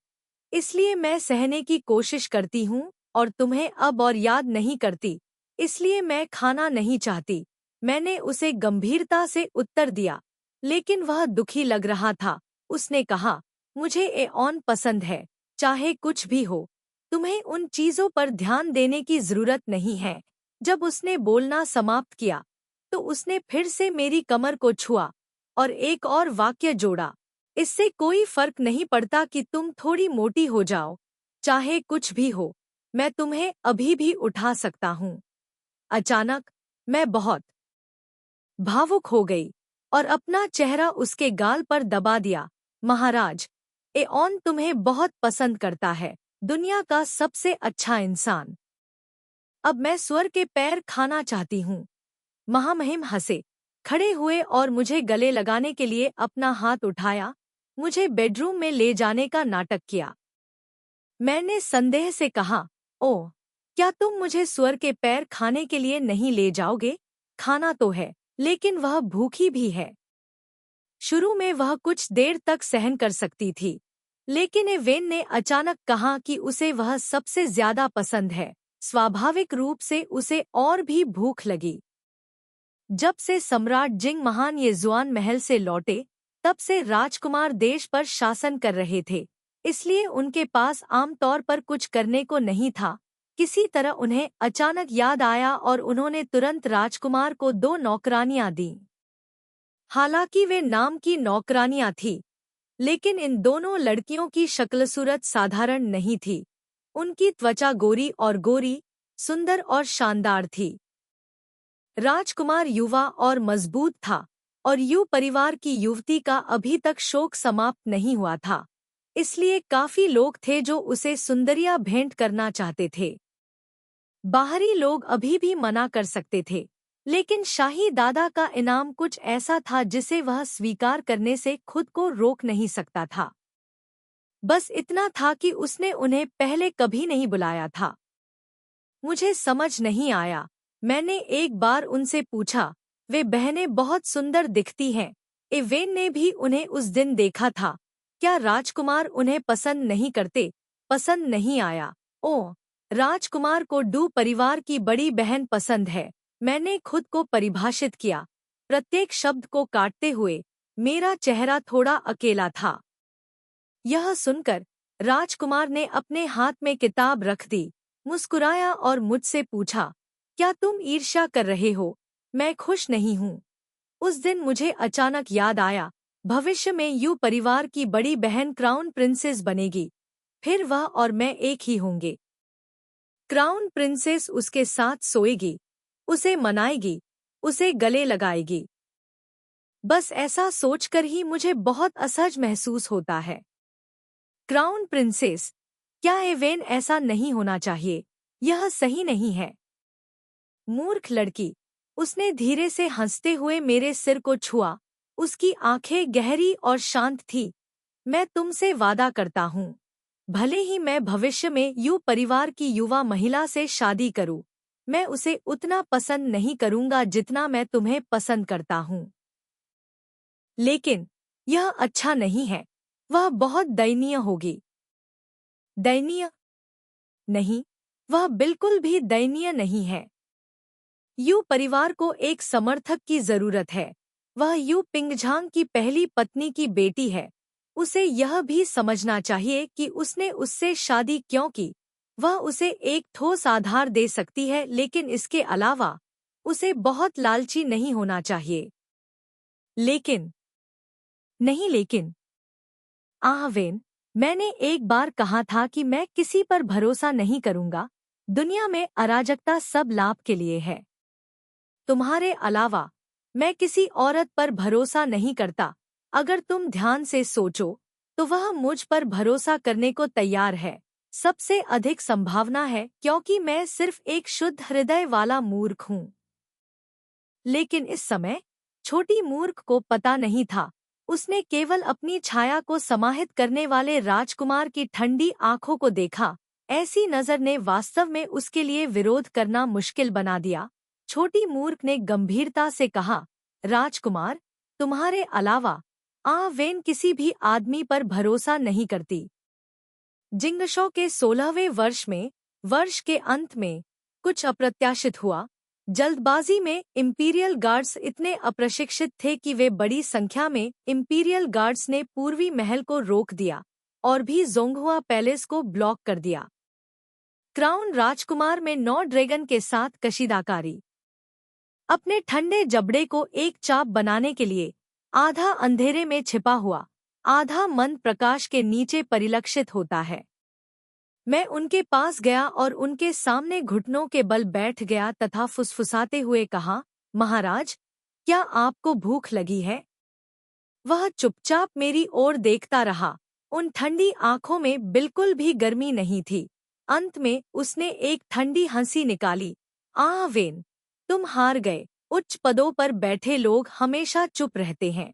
इसलिए मैं सहने की कोशिश करती हूँ और तुम्हें अब और याद नहीं करती, इसलिए मैं खाना नहीं चाहती। मैंने उसे गंभीरता से उत्तर दिया, लेकिन वह दुखी लग रहा था। उसने कहा, मुझे एऑन पसंद है, चाहे कुछ भी हो। तुम्हें उन चीजों पर ध्यान देने की जरूरत नहीं है। जब उसने बोलना समाप्त किया तो उसने फिर से मेरी कमर को छुआ और एक और वाक्य जोड़ा, इससे कोई फर्क नहीं पड़ता कि तुम थोड़ी मोटी हो जाओ, चाहे कुछ भी हो, मैं तुम्हें अभी भी उठा सकता हूँ। अचानक मैं बहुत भावुक हो गई और अपना चेहरा उसके गाल पर दबा दिया। महाराज, एऑन तुम्हें बहुत पसंद करता है, दुनिया का सबसे अच्छा इंसान। अब मैं स्वर के पैर खाना चाहती हूँ। महामहिम हंसे, खड़े हुए और मुझे गले लगाने के लिए अपना हाथ उठाया, मुझे बेडरूम में ले जाने का नाटक किया। मैंने संदेह से कहा, ओह, क्या तुम मुझे स्वर के पैर खाने के लिए नहीं ले जाओगे? खाना तो है, लेकिन वह भूखी भी है। शुरू में वह कुछ देर तक सहन कर सकती थी, लेकिन एवेन ने अचानक कहा कि उसे वह सबसे ज्यादा पसंद है। स्वाभाविक रूप से उसे और भी भूख लगी। जब से सम्राट जिंग महान येजुआन महल से लौटे, तब से राजकुमार देश पर शासन कर रहे थे, इसलिए उनके पास आमतौर पर कुछ करने को नहीं था। किसी तरह उन्हें अचानक याद आया और उन्होंने तुरंत राजकुमार को 2 नौकरानियां दीं। हालांकि वे नाम की नौकरानियां थीं, लेकिन इन दोनों लड़कियों की शक्ल सूरत साधारण नहीं थी। उनकी त्वचा गोरी और गोरी, सुंदर और शानदार थी। राजकुमार युवा और मजबूत था और यू परिवार की युवती का अभी तक शोक समाप्त नहीं हुआ था, इसलिए काफी लोग थे जो उसे सुंदरिया भेंट करना चाहते थे। बाहरी लोग अभी भी मना कर सकते थे, लेकिन शाही दादा का इनाम कुछ ऐसा था जिसे वह स्वीकार करने से खुद को रोक नहीं सकता था। बस इतना था कि उसने उन्हें पहले कभी नहीं बुलाया था। मुझे समझ नहीं आया। मैंने एक बार उनसे पूछा, वे बहनें बहुत सुंदर दिखती हैं। एवेन ने भी उन्हें उस दिन देखा था। क्या राजकुमार उन्हें पसंद नहीं करते? पसंद नहीं आया। ओह, राजकुमार को डू परिवार की बड़ी बहन पसंद है। मैंने खुद को परिभाषित किया, प्रत्येक शब्द को काटते हुए। मेरा चेहरा थोड़ा अकेला था। यह सुनकर राजकुमार ने अपने हाथ में किताब रख दी, मुस्कुराया और मुझसे पूछा, क्या तुम ईर्ष्या कर रहे हो? मैं खुश नहीं हूँ। उस दिन मुझे अचानक याद आया, भविष्य में यू परिवार की बड़ी बहन क्राउन प्रिंसेस बनेगी। फिर वह और मैं एक ही होंगे। क्राउन प्रिंसेस उसके साथ सोएगी, उसे मनाएगी, उसे गले लगाएगी। बस ऐसा सोचकर ही मुझे बहुत असहज महसूस होता है। क्राउन प्रिंसेस, क्या एवेन ऐसा नहीं होना चाहिए? यह सही नहीं है। मूर्ख लड़की, उसने धीरे से हंसते हुए मेरे सिर को छुआ। उसकी आंखें गहरी और शांत थी। मैं तुमसे वादा करता हूँ, भले ही मैं भविष्य में यू परिवार की युवा महिला से शादी करूँ, मैं उसे उतना पसंद नहीं करूंगा जितना मैं तुम्हें पसंद करता हूँ। लेकिन यह अच्छा नहीं है, वह बहुत दयनीय होगी। दयनीय? नहीं, वह बिल्कुल भी दयनीय नहीं है। यू परिवार को एक समर्थक की जरूरत है। वह यू पिंगझांग की पहली पत्नी की बेटी है। उसे यह भी समझना चाहिए कि उसने उससे शादी क्यों की। वह उसे एक ठोस आधार दे सकती है, लेकिन इसके अलावा उसे बहुत लालची नहीं होना चाहिए। लेकिन नहीं, लेकिन वेन, मैंने एक बार कहा था कि मैं किसी पर भरोसा नहीं करूंगा। दुनिया में अराजकता सब लाभ के लिए है। तुम्हारे अलावा मैं किसी औरत पर भरोसा नहीं करता। अगर तुम ध्यान से सोचो तो वह मुझ पर भरोसा करने को तैयार है। सबसे अधिक संभावना है क्योंकि मैं सिर्फ एक शुद्ध हृदय वाला मूर्ख हूँ। लेकिन इस समय छोटी मूर्ख को पता नहीं था। उसने केवल अपनी छाया को समाहित करने वाले राजकुमार की ठंडी आंखों को देखा। ऐसी नजर ने वास्तव में उसके लिए विरोध करना मुश्किल बना दिया। छोटी मूर्ख ने गंभीरता से कहा, राजकुमार, तुम्हारे अलावा वेन किसी भी आदमी पर भरोसा नहीं करती। जिंगशो के 16वें वर्ष में, वर्ष के अंत में, कुछ अप्रत्याशित हुआ। जल्दबाजी में इंपीरियल गार्ड्स इतने अप्रशिक्षित थे कि वे बड़ी संख्या में इंपीरियल गार्ड्स ने पूर्वी महल को रोक दिया और भी जोंगहुआ पैलेस को ब्लॉक कर दिया। क्राउन राजकुमार में 9 ड्रैगन के साथ कशीदाकारी। अपने ठंडे जबड़े को एक चाप बनाने के लिए आधा अंधेरे में छिपा हुआ, आधा मंद प्रकाश के नीचे परिलक्षित होता है। मैं उनके पास गया और उनके सामने घुटनों के बल बैठ गया तथा फुसफुसाते हुए कहा, महाराज, क्या आपको भूख लगी है? वह चुपचाप मेरी ओर देखता रहा। उन ठंडी आंखों में बिल्कुल भी गर्मी नहीं थी। अंत में उसने एक ठंडी हंसी निकाली। वेन, तुम हार गए। उच्च पदों पर बैठे लोग हमेशा चुप रहते हैं।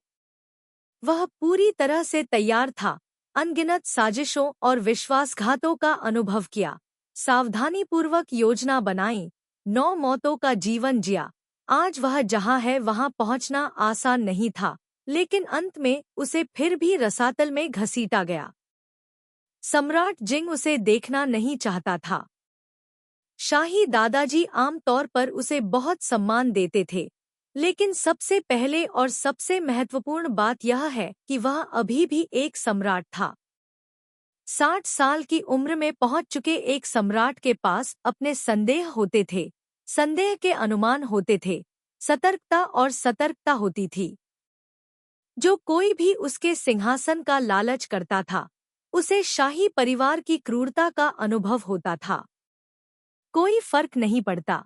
वह पूरी तरह से तैयार था। अनगिनत साजिशों और विश्वासघातों का अनुभव किया। सावधानीपूर्वक योजना बनाई। 9 मौतों का जीवन जिया। आज वह जहाँ है वहाँ पहुँचना आसान नहीं था, लेकिन अंत में उसे फिर भी रसातल में घसीटा गया। सम्राट जिंग उसे देखना नहीं चाहता था। शाही दादाजी आमतौर पर उसे बहुत सम्मान देते थे, लेकिन सबसे पहले और सबसे महत्वपूर्ण बात यह है कि वह अभी भी एक सम्राट था। 60 साल की उम्र में पहुंच चुके एक सम्राट के पास अपने संदेह होते थे, संदेह के अनुमान होते थे, सतर्कता और सतर्कता होती थी। जो कोई भी उसके सिंहासन का लालच करता था, उसे शाही परिवार की क्रूरता का अनुभव होता था। कोई फर्क नहीं पड़ता।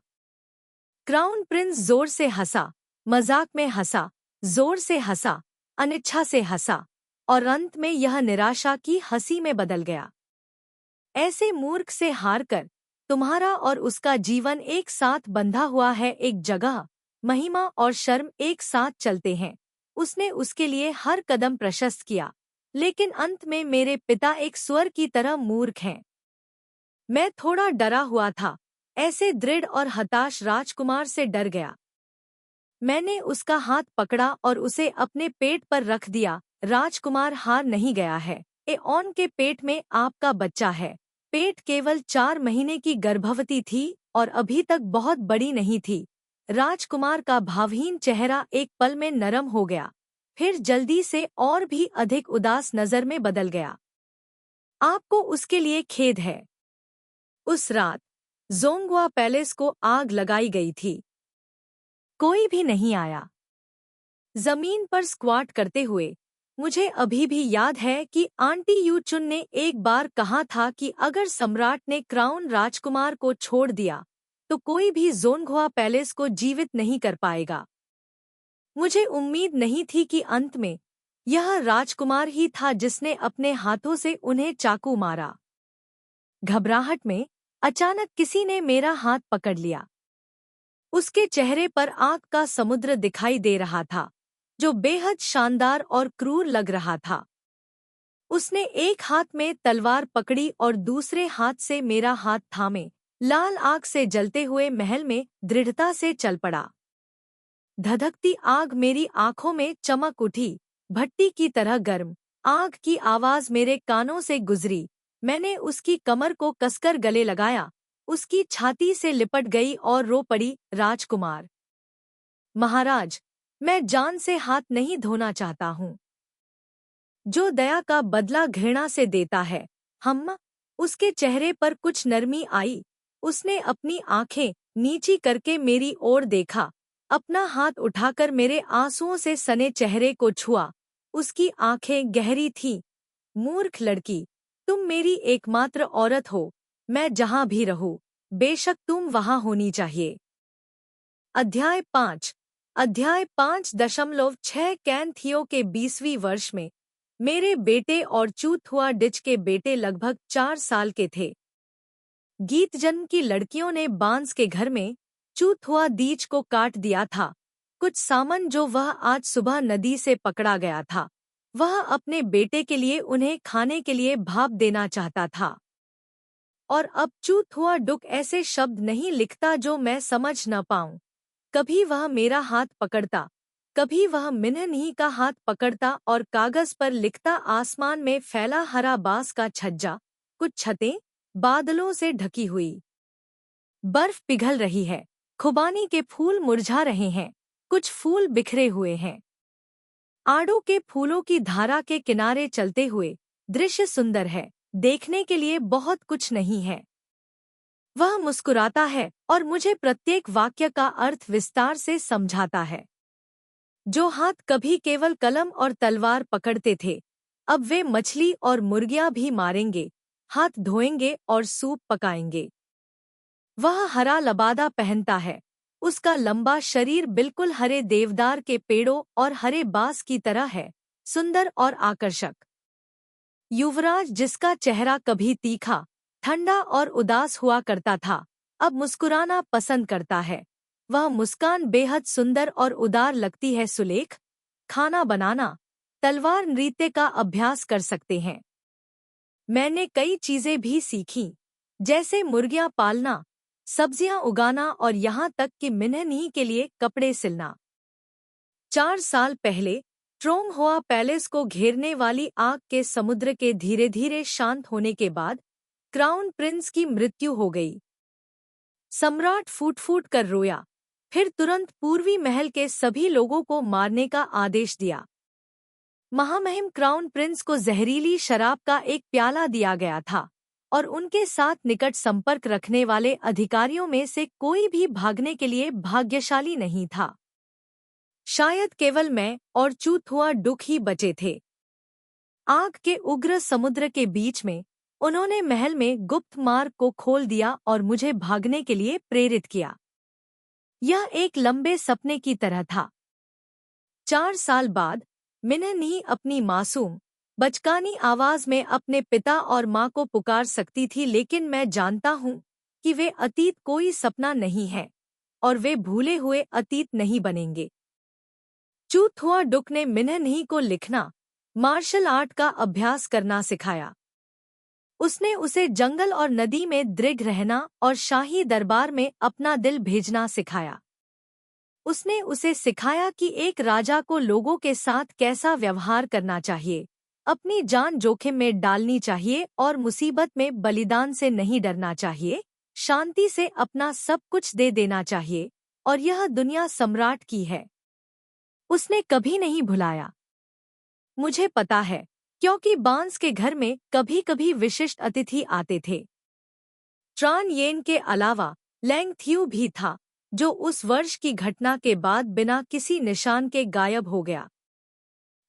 क्राउन प्रिंस जोर से हंसा, मजाक में हंसा, जोर से हंसा, अनिच्छा से हंसा, और अंत में यह निराशा की हंसी में बदल गया। ऐसे मूर्ख से हारकर तुम्हारा और उसका जीवन एक साथ बंधा हुआ है। एक जगह महिमा और शर्म एक साथ चलते हैं। उसने उसके लिए हर कदम प्रशस्त किया, लेकिन अंत में मेरे पिता एक स्वर की तरह मूर्ख हैं। मैं थोड़ा डरा हुआ था। ऐसे दृढ़ और हताश राजकुमार से डर गया। मैंने उसका हाथ पकड़ा और उसे अपने पेट पर रख दिया। राजकुमार हार नहीं गया है। एओन के पेट में आपका बच्चा है। पेट केवल 4 महीने की गर्भवती थी और अभी तक बहुत बड़ी नहीं थी। राजकुमार का भावहीन चेहरा एक पल में नरम हो गया, फिर जल्दी से और भी अधिक उदास नजर में बदल गया। आपको उसके लिए खेद है। उस रात जोंगहुआ पैलेस को आग लगाई गई थी। कोई भी नहीं आया। जमीन पर स्क्वाट करते हुए मुझे अभी भी याद है कि आंटी यू चुन ने एक बार कहा था कि अगर सम्राट ने क्राउन राजकुमार को छोड़ दिया तो कोई भी जोंगहुआ पैलेस को जीवित नहीं कर पाएगा। मुझे उम्मीद नहीं थी कि अंत में यह राजकुमार ही था जिसने अपने हाथों से उन्हें चाकू मारा। घबराहट में अचानक किसी ने मेरा हाथ पकड़ लिया। उसके चेहरे पर आग का समुद्र दिखाई दे रहा था, जो बेहद शानदार और क्रूर लग रहा था। उसने एक हाथ में तलवार पकड़ी और दूसरे हाथ से मेरा हाथ थामे लाल आग से जलते हुए महल में दृढ़ता से चल पड़ा। धधकती आग मेरी आंखों में चमक उठी, भट्टी की तरह गर्म। आग की आवाज मेरे कानों से गुजरी। मैंने उसकी कमर को कसकर गले लगाया, उसकी छाती से लिपट गई और रो पड़ी। राजकुमार, महाराज, मैं जान से हाथ नहीं धोना चाहता हूँ। जो दया का बदला घृणा से देता है। हम उसके चेहरे पर कुछ नरमी आई। उसने अपनी आंखें नीची करके मेरी ओर देखा, अपना हाथ उठाकर मेरे आंसुओं से सने चेहरे को छुआ। उसकी आंखें गहरी थीं। मूर्ख लड़की, तुम मेरी एकमात्र औरत हो। मैं जहां भी रहूं, बेशक तुम वहां होनी चाहिए। अध्याय 5:6 कैन थियो के 20वीं वर्ष में मेरे बेटे और चूथुआ डिच के बेटे लगभग 4 साल के थे। गीत जन्म की लड़कियों ने बांस के घर में चूथुआ दीच को काट दिया था। कुछ सामान जो वह आज सुबह नदी से पकड़ा गया था, वह अपने बेटे के लिए उन्हें खाने के लिए भाप देना चाहता था। और अब चूथुआ डुक ऐसे शब्द नहीं लिखता जो मैं समझ न पाऊं। कभी वह मेरा हाथ पकड़ता, कभी वह मिन्हनी का हाथ पकड़ता और कागज पर लिखता। आसमान में फैला हरा बांस का छज्जा, कुछ छतें बादलों से ढकी हुई। बर्फ पिघल रही है, खुबानी के फूल मुरझा रहे हैं, कुछ फूल बिखरे हुए हैं। आड़ू के फूलों की धारा के किनारे चलते हुए दृश्य सुंदर है, देखने के लिए बहुत कुछ नहीं है। वह मुस्कुराता है और मुझे प्रत्येक वाक्य का अर्थ विस्तार से समझाता है। जो हाथ कभी केवल कलम और तलवार पकड़ते थे, अब वे मछली और मुर्गियां भी मारेंगे, हाथ धोएंगे और सूप पकाएंगे। वह हरा लबादा पहनता है, उसका लंबा शरीर बिल्कुल हरे देवदार के पेड़ों और हरे बांस की तरह है, सुंदर और आकर्षक। युवराज, जिसका चेहरा कभी तीखा, ठंडा और उदास हुआ करता था, अब मुस्कुराना पसंद करता है। वह मुस्कान बेहद सुंदर और उदार लगती है। सुलेख, खाना बनाना, तलवार नृत्य का अभ्यास कर सकते हैं। मैंने कई चीजें भी सीखीं, जैसे मुर्गियां पालना, सब्जियां उगाना और यहाँ तक कि मिन्हनी के लिए कपड़े सिलना। 4 साल पहले ट्रोंग होआ पैलेस को घेरने वाली आग के समुद्र के धीरे धीरे शांत होने के बाद क्राउन प्रिंस की मृत्यु हो गई। सम्राट फूट फूट कर रोया, फिर तुरंत पूर्वी महल के सभी लोगों को मारने का आदेश दिया। महामहिम क्राउन प्रिंस को जहरीली शराब का एक प्याला दिया गया था और उनके साथ निकट संपर्क रखने वाले अधिकारियों में से कोई भी भागने के लिए भाग्यशाली नहीं था। शायद केवल मैं और चूथुआ डुक ही बचे थे। आग के उग्र समुद्र के बीच में उन्होंने महल में गुप्त मार्ग को खोल दिया और मुझे भागने के लिए प्रेरित किया। यह एक लंबे सपने की तरह था। 4 साल बाद मिन्हनी अपनी मासूम, बचकानी आवाज में अपने पिता और माँ को पुकार सकती थी, लेकिन मैं जानता हूँ कि वे अतीत कोई सपना नहीं है और वे भूले हुए अतीत नहीं बनेंगे। चूथुआ डुक ने मिन्हनी को लिखना, मार्शल आर्ट का अभ्यास करना सिखाया। उसने उसे जंगल और नदी में दृढ़ रहना और शाही दरबार में अपना दिल भेजना सिखाया। उसने उसे सिखाया कि एक राजा को लोगों के साथ कैसा व्यवहार करना चाहिए, अपनी जान जोखिम में डालनी चाहिए और मुसीबत में बलिदान से नहीं डरना चाहिए, शांति से अपना सब कुछ दे देना चाहिए, और यह दुनिया सम्राट की है। उसने कभी नहीं भुलाया। मुझे पता है, क्योंकि बांस के घर में कभी कभी विशिष्ट अतिथि आते थे। ट्रान येन के अलावा लैंग थ्यू भी था, जो उस वर्ष की घटना के बाद बिना किसी निशान के गायब हो गया।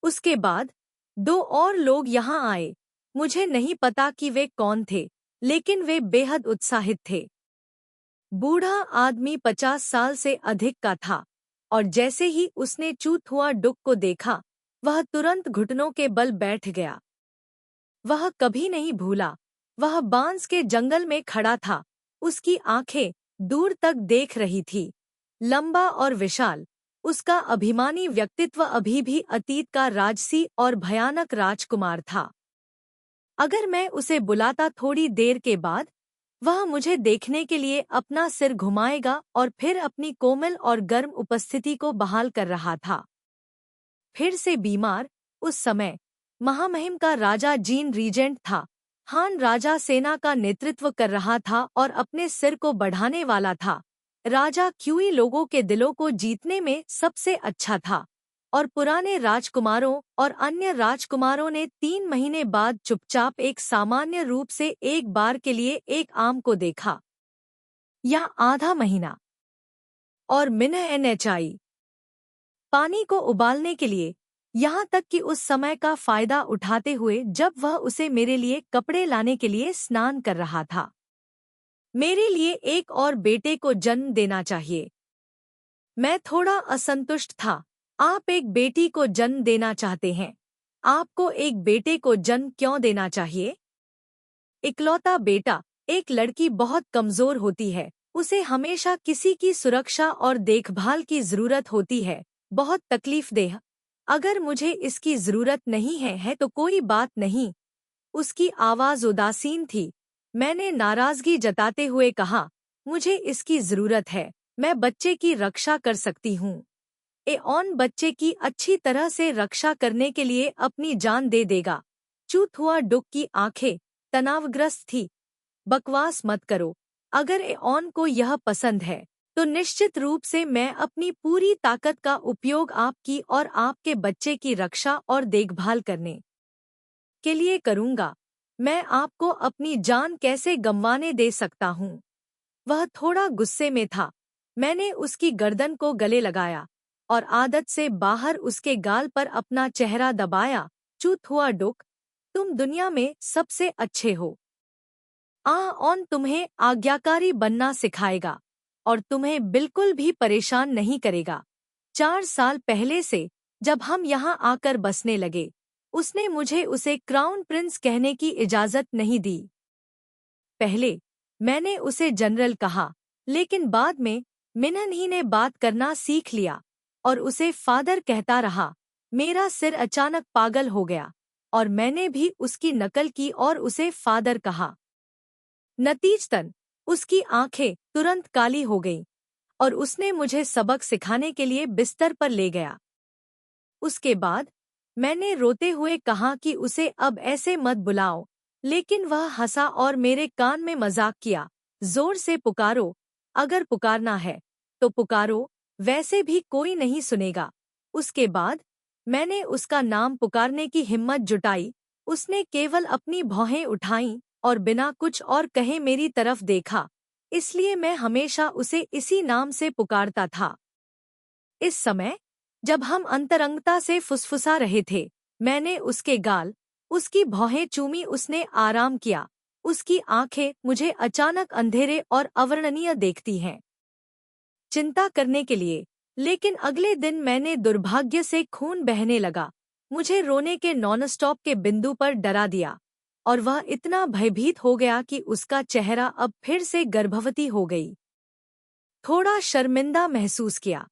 उसके बाद 2 और लोग यहाँ आए। मुझे नहीं पता कि वे कौन थे, लेकिन वे बेहद उत्साहित थे। बूढ़ा आदमी 50 साल से अधिक का था, और जैसे ही उसने चूथुआ डुक को देखा, वह तुरंत घुटनों के बल बैठ गया। वह कभी नहीं भूला, वह बांस के जंगल में खड़ा था, उसकी आंखें दूर तक देख रही थी, लंबा और विशाल। उसका अभिमानी व्यक्तित्व अभी भी अतीत का राजसी और भयानक राजकुमार था। अगर मैं उसे बुलाता थोड़ी देर के बाद, वह मुझे देखने के लिए अपना सिर घुमाएगा और फिर अपनी कोमल और गर्म उपस्थिति को बहाल कर रहा था। फिर से बीमार, उस समय महामहिम का राजा जीन रीजेंट था। हान राजा सेना का नेतृत्व कर रहा था और अपने सिर को बढ़ाने वाला था। राजा क्यूई लोगों के दिलों को जीतने में सबसे अच्छा था और पुराने राजकुमारों और अन्य राजकुमारों ने 3 महीने बाद चुपचाप एक सामान्य रूप से एक बार के लिए एक आम को देखा, या आधा महीना। और मिन्ह एनएचआई पानी को उबालने के लिए, यहाँ तक कि उस समय का फायदा उठाते हुए जब वह उसे मेरे लिए कपड़े लाने के लिए स्नान कर रहा था। मेरे लिए एक और बेटे को जन्म देना चाहिए। मैं थोड़ा असंतुष्ट था। आप एक बेटी को जन्म देना चाहते हैं। आपको एक बेटे को जन्म क्यों देना चाहिए? इकलौता बेटा, एक लड़की बहुत कमजोर होती है। उसे हमेशा किसी की सुरक्षा और देखभाल की जरूरत होती है। बहुत तकलीफदेह। अगर मुझे इसकी जरूरत नहीं है तो कोई बात नहीं। उसकी आवाज उदासीन थी। मैंने नाराजगी जताते हुए कहा, मुझे इसकी जरूरत है। मैं बच्चे की रक्षा कर सकती हूँ। एऑन बच्चे की अच्छी तरह से रक्षा करने के लिए अपनी जान दे देगा। चूत हुआ डुक की आंखें तनावग्रस्त थी। बकवास मत करो। अगर एऑन को यह पसंद है तो निश्चित रूप से मैं अपनी पूरी ताकत का उपयोग आपकी और आपके बच्चे की रक्षा और देखभाल करने के लिए करूंगा। मैं आपको अपनी जान कैसे गंवाने दे सकता हूँ? वह थोड़ा गुस्से में था। मैंने उसकी गर्दन को गले लगाया और आदत से बाहर उसके गाल पर अपना चेहरा दबाया। चूत हुआ डुक, तुम दुनिया में सबसे अच्छे हो। ऑन तुम्हें आज्ञाकारी बनना सिखाएगा और तुम्हें बिल्कुल भी परेशान नहीं करेगा। 4 साल पहले से जब हम यहाँ आकर बसने लगे, उसने मुझे उसे क्राउन प्रिंस कहने की इजाजत नहीं दी। पहले मैंने उसे जनरल कहा, लेकिन बाद में मिन्हन ही ने बात करना सीख लिया और उसे फादर कहता रहा। मेरा सिर अचानक पागल हो गया और मैंने भी उसकी नकल की और उसे फादर कहा। नतीजतन उसकी आंखें तुरंत काली हो गईं और उसने मुझे सबक सिखाने के लिए बिस्तर पर ले गया। उसके बाद मैंने रोते हुए कहा कि उसे अब ऐसे मत बुलाओ, लेकिन वह हंसा और मेरे कान में मजाक किया। जोर से पुकारो, अगर पुकारना है तो पुकारो, वैसे भी कोई नहीं सुनेगा। उसके बाद मैंने उसका नाम पुकारने की हिम्मत जुटाई। उसने केवल अपनी भौहें उठाईं और बिना कुछ और कहे मेरी तरफ देखा, इसलिए मैं हमेशा उसे इसी नाम से पुकारता था। इस समय जब हम अंतरंगता से फुसफुसा रहे थे, मैंने उसके गाल, उसकी भौहें चूमी। उसने आराम किया। उसकी आंखें मुझे अचानक अंधेरे और अवर्णनीय देखती हैं। चिंता करने के लिए, लेकिन अगले दिन मैंने दुर्भाग्य से खून बहने लगा। मुझे रोने के नॉनस्टॉप के बिंदु पर डरा दिया और वह इतना भयभीत हो गया कि उसका चेहरा अब फिर से गर्भवती हो गई। थोड़ा शर्मिंदा महसूस किया।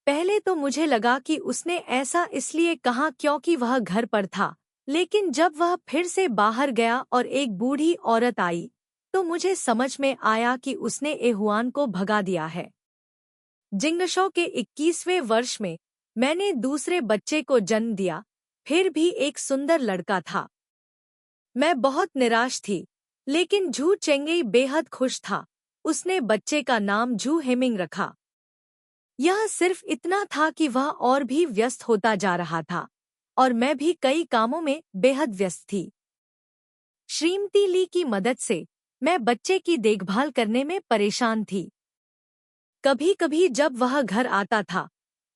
पहले तो मुझे लगा कि उसने ऐसा इसलिए कहा क्योंकि वह घर पर था, लेकिन जब वह फिर से बाहर गया और एक बूढ़ी औरत आई, तो मुझे समझ में आया कि उसने एहुआन को भगा दिया है। जिंगशो के 21वें वर्ष में मैंने दूसरे बच्चे को जन्म दिया, फिर भी एक सुंदर लड़का था। मैं बहुत निराश थी, लेकिन झू चेंगई बेहद खुश था। उसने बच्चे का नाम झू हेमिंग रखा। यह सिर्फ इतना था कि वह और भी व्यस्त होता जा रहा था और मैं भी कई कामों में बेहद व्यस्त थी। श्रीमती ली की मदद से मैं बच्चे की देखभाल करने में परेशान थी। कभी कभी जब वह घर आता था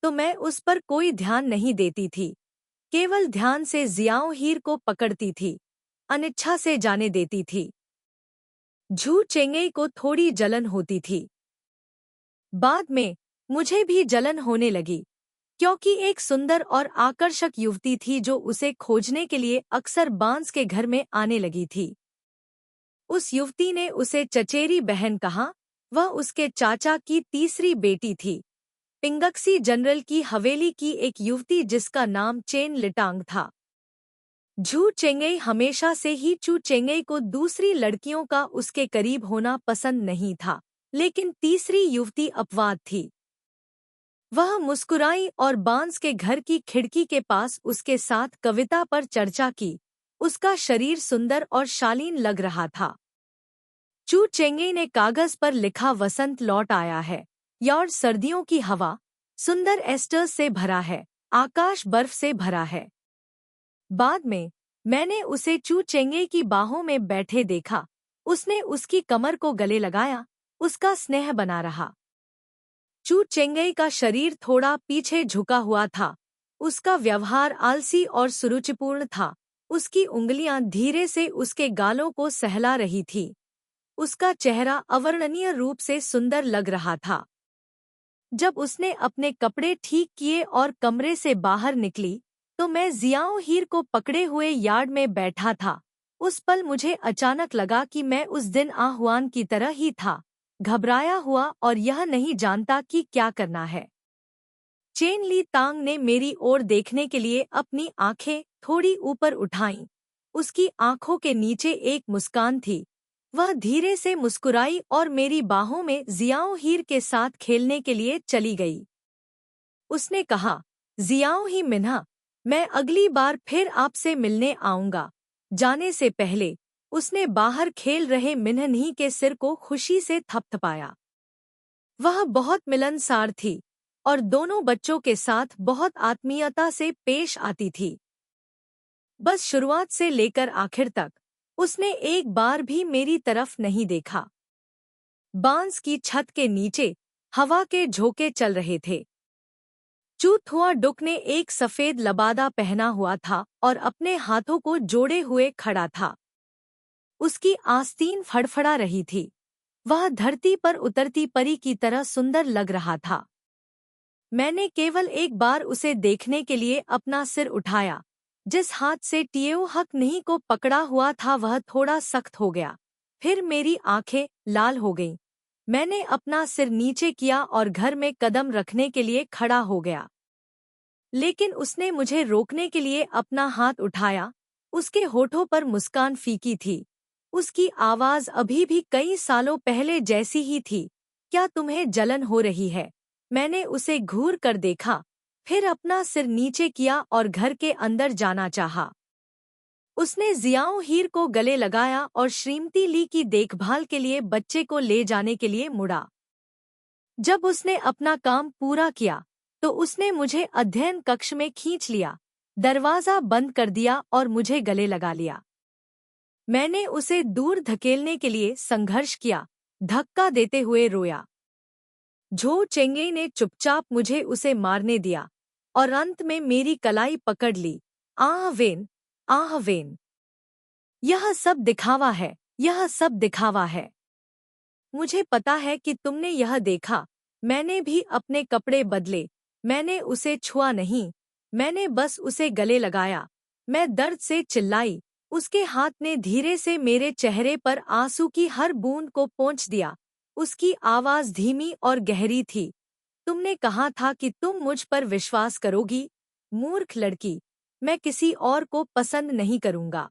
तो मैं उस पर कोई ध्यान नहीं देती थी, केवल ध्यान से जियाओ हीर को पकड़ती थी, अनिच्छा से जाने देती थी। झू चेंगई को थोड़ी जलन होती थी। बाद में मुझे भी जलन होने लगी, क्योंकि एक सुंदर और आकर्षक युवती थी जो उसे खोजने के लिए अक्सर बांस के घर में आने लगी थी। उस युवती ने उसे चचेरी बहन कहा। वह उसके चाचा की तीसरी बेटी थी, पिंगक्सी जनरल की हवेली की एक युवती जिसका नाम चेन लिटांग था। झू चेंगई हमेशा से ही चू चेंगई को दूसरी लड़कियों का उसके करीब होना पसंद नहीं था, लेकिन तीसरी युवती अपवाद थी। वह मुस्कुराई और बांस के घर की खिड़की के पास उसके साथ कविता पर चर्चा की। उसका शरीर सुंदर और शालीन लग रहा था। चू चेंगई ने कागज पर लिखा, वसंत लौट आया है, और सर्दियों की हवा सुंदर एस्टर्स से भरा है, आकाश बर्फ से भरा है। बाद में मैंने उसे चू चेंगई की बाहों में बैठे देखा। उसने उसकी कमर को गले लगाया, उसका स्नेह बना रहा। चू चेंगई का शरीर थोड़ा पीछे झुका हुआ था। उसका व्यवहार आलसी और सुरुचिपूर्ण था। उसकी उंगलियां धीरे से उसके गालों को सहला रही थी। उसका चेहरा अवर्णनीय रूप से सुंदर लग रहा था। जब उसने अपने कपड़े ठीक किए और कमरे से बाहर निकली, तो मैं जियाओ हीर को पकड़े हुए यार्ड में बैठा था। उस पल मुझे अचानक लगा कि मैं उस दिन आह्वान की तरह ही था, घबराया हुआ और यह नहीं जानता कि क्या करना है। चेन ली तांग ने मेरी ओर देखने के लिए अपनी आंखें थोड़ी ऊपर उठाईं। उसकी आंखों के नीचे एक मुस्कान थी। वह धीरे से मुस्कुराई और मेरी बाहों में जियाओ हीर के साथ खेलने के लिए चली गई। उसने कहा, जियाओ ही मिन्हा, मैं अगली बार फिर आपसे मिलने आऊंगा। जाने से पहले उसने बाहर खेल रहे मिन्हनी के सिर को खुशी से थपथपाया। वह बहुत मिलनसार थी और दोनों बच्चों के साथ बहुत आत्मीयता से पेश आती थी। बस शुरुआत से लेकर आखिर तक उसने एक बार भी मेरी तरफ नहीं देखा। बांस की छत के नीचे हवा के झोंके चल रहे थे। चू थुआ डुक ने एक सफेद लबादा पहना हुआ था और अपने हाथों को जोड़े हुए खड़ा था। उसकी आस्तीन फड़फड़ा रही थी। वह धरती पर उतरती परी की तरह सुंदर लग रहा था। मैंने केवल एक बार उसे देखने के लिए अपना सिर उठाया। जिस हाथ से टिएओ हक नहीं को पकड़ा हुआ था वह थोड़ा सख्त हो गया। फिर मेरी आंखें लाल हो गईं। मैंने अपना सिर नीचे किया और घर में कदम रखने के लिए खड़ा हो गया। लेकिन उसने मुझे रोकने के लिए अपना हाथ उठाया। उसके होठों पर मुस्कान फीकी थी। उसकी आवाज अभी भी कई सालों पहले जैसी ही थी। क्या तुम्हें जलन हो रही है? मैंने उसे घूर कर देखा, फिर अपना सिर नीचे किया और घर के अंदर जाना चाहा। उसने जियाओ हीर को गले लगाया और श्रीमती ली की देखभाल के लिए बच्चे को ले जाने के लिए मुड़ा। जब उसने अपना काम पूरा किया, तो उसने मुझे अध्ययन कक्ष में खींच लिया, दरवाजा बंद कर दिया और मुझे गले लगा लिया। मैंने उसे दूर धकेलने के लिए संघर्ष किया, धक्का देते हुए रोया। झो चेंगई ने चुपचाप मुझे उसे मारने दिया और अंत में मेरी कलाई पकड़ ली। आह वेन, आह वेन। यह सब दिखावा है, यह सब दिखावा है। मुझे पता है कि तुमने यह देखा। मैंने भी अपने कपड़े बदले। मैंने उसे छुआ नहीं, मैंने बस उसे गले लगाया। मैं दर्द से चिल्लाई। उसके हाथ ने धीरे से मेरे चेहरे पर आंसू की हर बूंद को पोंछ दिया। उसकी आवाज धीमी और गहरी थी। तुमने कहा था कि तुम मुझ पर विश्वास करोगी, मूर्ख लड़की। मैं किसी और को पसंद नहीं करूंगा।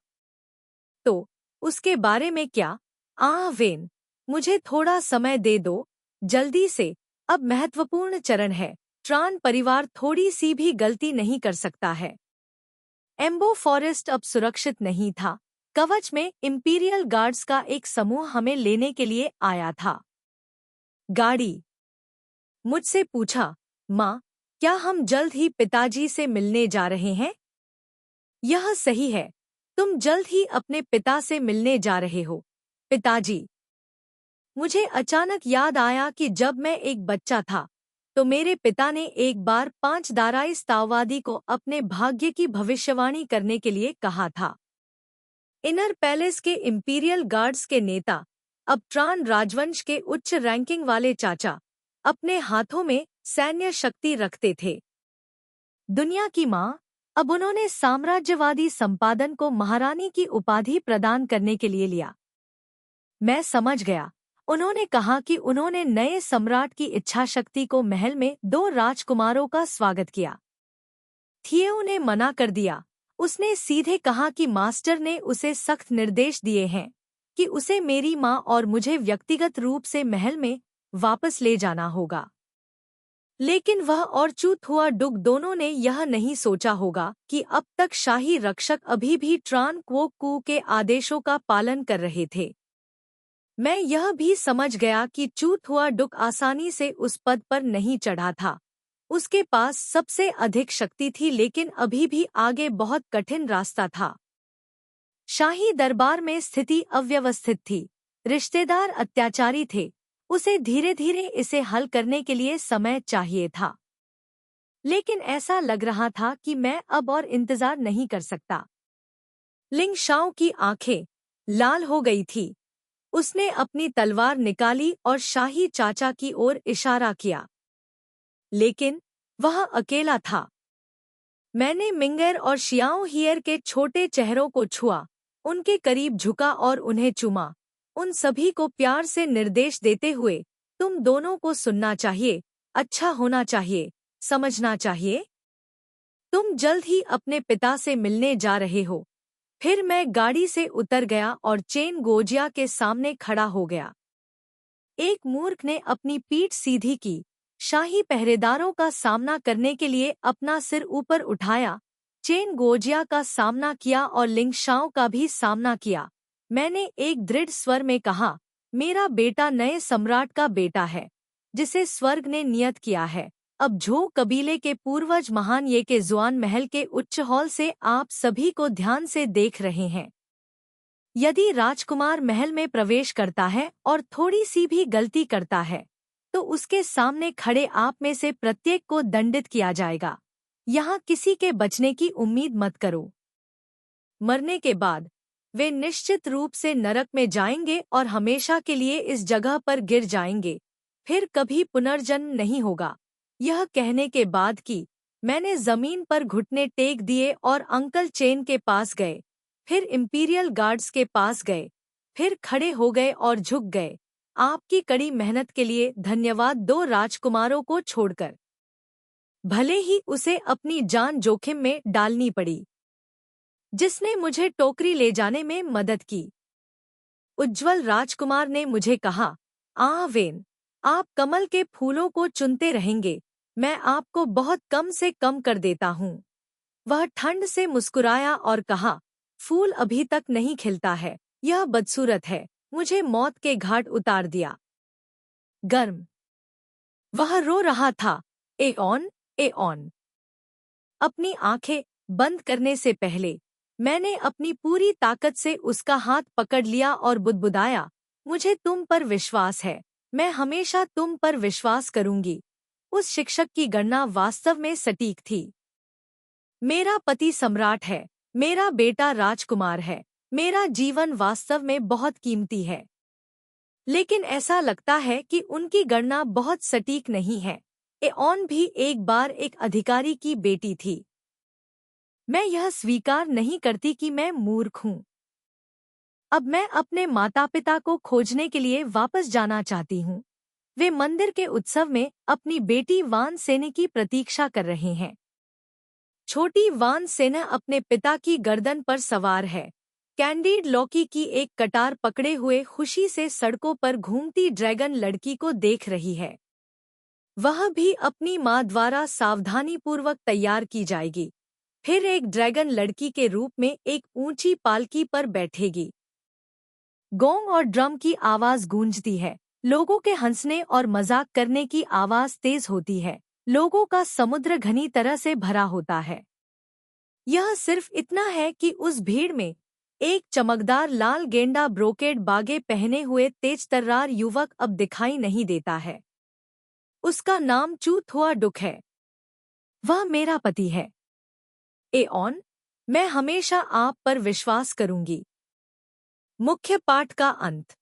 तो उसके बारे में क्या? आह वेन, मुझे थोड़ा समय दे दो, जल्दी से। अब महत्वपूर्ण चरण है। ट्रान परिवार थोड़ी सी भी गलती नहीं कर सकता है। एम्बो फॉरेस्ट अब सुरक्षित नहीं था। कवच में इंपीरियल गार्ड्स का एक समूह हमें लेने के लिए आया था। गाड़ी मुझसे पूछा, माँ, क्या हम जल्द ही पिताजी से मिलने जा रहे हैं? यह सही है, तुम जल्द ही अपने पिता से मिलने जा रहे हो। पिताजी। मुझे अचानक याद आया कि जब मैं एक बच्चा था, तो मेरे पिता ने एक बार 5 दाराइस ताओवादी को अपने भाग्य की भविष्यवाणी करने के लिए कहा था। इनर पैलेस के इंपीरियल गार्ड्स के नेता, अब ट्रान राजवंश के उच्च रैंकिंग वाले चाचा, अपने हाथों में सैन्य शक्ति रखते थे। दुनिया की माँ, अब उन्होंने साम्राज्यवादी संपादन को महारानी की उपाधि प्रदान करने के लिए लिया। मैं समझ गया। उन्होंने कहा कि उन्होंने नए सम्राट की इच्छाशक्ति को महल में 2 राजकुमारों का स्वागत किया। थिएऊ ने मना कर दिया। उसने सीधे कहा कि मास्टर ने उसे सख्त निर्देश दिए हैं कि उसे मेरी माँ और मुझे व्यक्तिगत रूप से महल में वापस ले जाना होगा। लेकिन वह और चूथुआ-डुग दोनों ने यह नहीं सोचा होगा कि अब तक शाही रक्षक अभी भी ट्रान क्वो कू के आदेशों का पालन कर रहे थे। मैं यह भी समझ गया कि चूथुआ-डुग आसानी से उस पद पर नहीं चढ़ा था। उसके पास सबसे अधिक शक्ति थी, लेकिन अभी भी आगे बहुत कठिन रास्ता था। शाही दरबार में स्थिति अव्यवस्थित थी। रिश्तेदार अत्याचारी थे। उसे धीरे धीरे इसे हल करने के लिए समय चाहिए था। लेकिन ऐसा लग रहा था कि मैं अब और इंतजार नहीं कर सकता। लिंग शाओ की आंखें लाल हो गई थी। उसने अपनी तलवार निकाली और शाही चाचा की ओर इशारा किया। लेकिन वह अकेला था। मैंने मिंगर और शियाओ हियर के छोटे चेहरों को छुआ, उनके करीब झुका और उन्हें चूमा, उन सभी को प्यार से निर्देश देते हुए, तुम दोनों को सुनना चाहिए, अच्छा होना चाहिए, समझना चाहिए। तुम जल्द ही अपने पिता से मिलने जा रहे हो। फिर मैं गाड़ी से उतर गया और चेन गोजिया के सामने खड़ा हो गया। एक मूर्ख ने अपनी पीठ सीधी की, शाही पहरेदारों का सामना करने के लिए अपना सिर ऊपर उठाया, चेन गोजिया का सामना किया और लिंगशाओ का भी सामना किया। मैंने एक दृढ़ स्वर में कहा, मेरा बेटा नए सम्राट का बेटा है, जिसे स्वर्ग ने नियत किया है। अब झो कबीले के पूर्वज महान ये के जुआन महल के उच्च हॉल से आप सभी को ध्यान से देख रहे हैं। यदि राजकुमार महल में प्रवेश करता है और थोड़ी सी भी गलती करता है, तो उसके सामने खड़े आप में से प्रत्येक को दंडित किया जाएगा। यहाँ किसी के बचने की उम्मीद मत करो। मरने के बाद वे निश्चित रूप से नरक में जाएंगे और हमेशा के लिए इस जगह पर गिर जाएंगे। फिर कभी पुनर्जन्म नहीं होगा। यह कहने के बाद कि मैंने जमीन पर घुटने टेक दिए और अंकल चेन के पास गए, फिर इंपीरियल गार्ड्स के पास गए, फिर खड़े हो गए और झुक गए। आपकी कड़ी मेहनत के लिए धन्यवाद। दो राजकुमारों को छोड़कर, भले ही उसे अपनी जान जोखिम में डालनी पड़ी, जिसने मुझे टोकरी ले जाने में मदद की। उज्ज्वल राजकुमार ने मुझे कहा, वेन, आप कमल के फूलों को चुनते रहेंगे, मैं आपको बहुत कम से कम कर देता हूँ। वह ठंड से मुस्कुराया और कहा, फूल अभी तक नहीं खिलता है, यह बदसूरत है, मुझे मौत के घाट उतार दिया। गर्म। वह रो रहा था, ए ऑन। अपनी आंखें बंद करने से पहले मैंने अपनी पूरी ताकत से उसका हाथ पकड़ लिया और बुदबुदाया, मुझे तुम पर विश्वास है, मैं हमेशा तुम पर विश्वास करूंगी। उस शिक्षक की गणना वास्तव में सटीक थी। मेरा पति सम्राट है, मेरा बेटा राजकुमार है, मेरा जीवन वास्तव में बहुत कीमती है। लेकिन ऐसा लगता है कि उनकी गणना बहुत सटीक नहीं है। एऑन भी एक बार एक अधिकारी की बेटी थी। मैं यह स्वीकार नहीं करती कि मैं मूर्ख हूँ। अब मैं अपने माता पिता को खोजने के लिए वापस जाना चाहती हूँ। वे मंदिर के उत्सव में अपनी बेटी वान सेने की प्रतीक्षा कर रहे हैं। छोटी वान सेना अपने पिता की गर्दन पर सवार है, कैंडीड लौकी की एक कटार पकड़े हुए खुशी से सड़कों पर घूमती ड्रैगन लड़की को देख रही है। वह भी अपनी माँ द्वारा सावधानीपूर्वक तैयार की जाएगी, फिर एक ड्रैगन लड़की के रूप में एक ऊंची पालकी पर बैठेगी। गोंग और ड्रम की आवाज गूंजती है, लोगों के हंसने और मजाक करने की आवाज तेज होती है, लोगों का समुद्र घनी तरह से भरा होता है। यह सिर्फ इतना है कि उस भीड़ में एक चमकदार लाल गेंडा ब्रोकेड बागे पहने हुए तेजतर्रार युवक अब दिखाई नहीं देता है। उसका नाम चूथुआ-डुग है। वह मेरा पति है। एऑन, मैं हमेशा आप पर विश्वास करूंगी। मुख्य पाठ का अंत।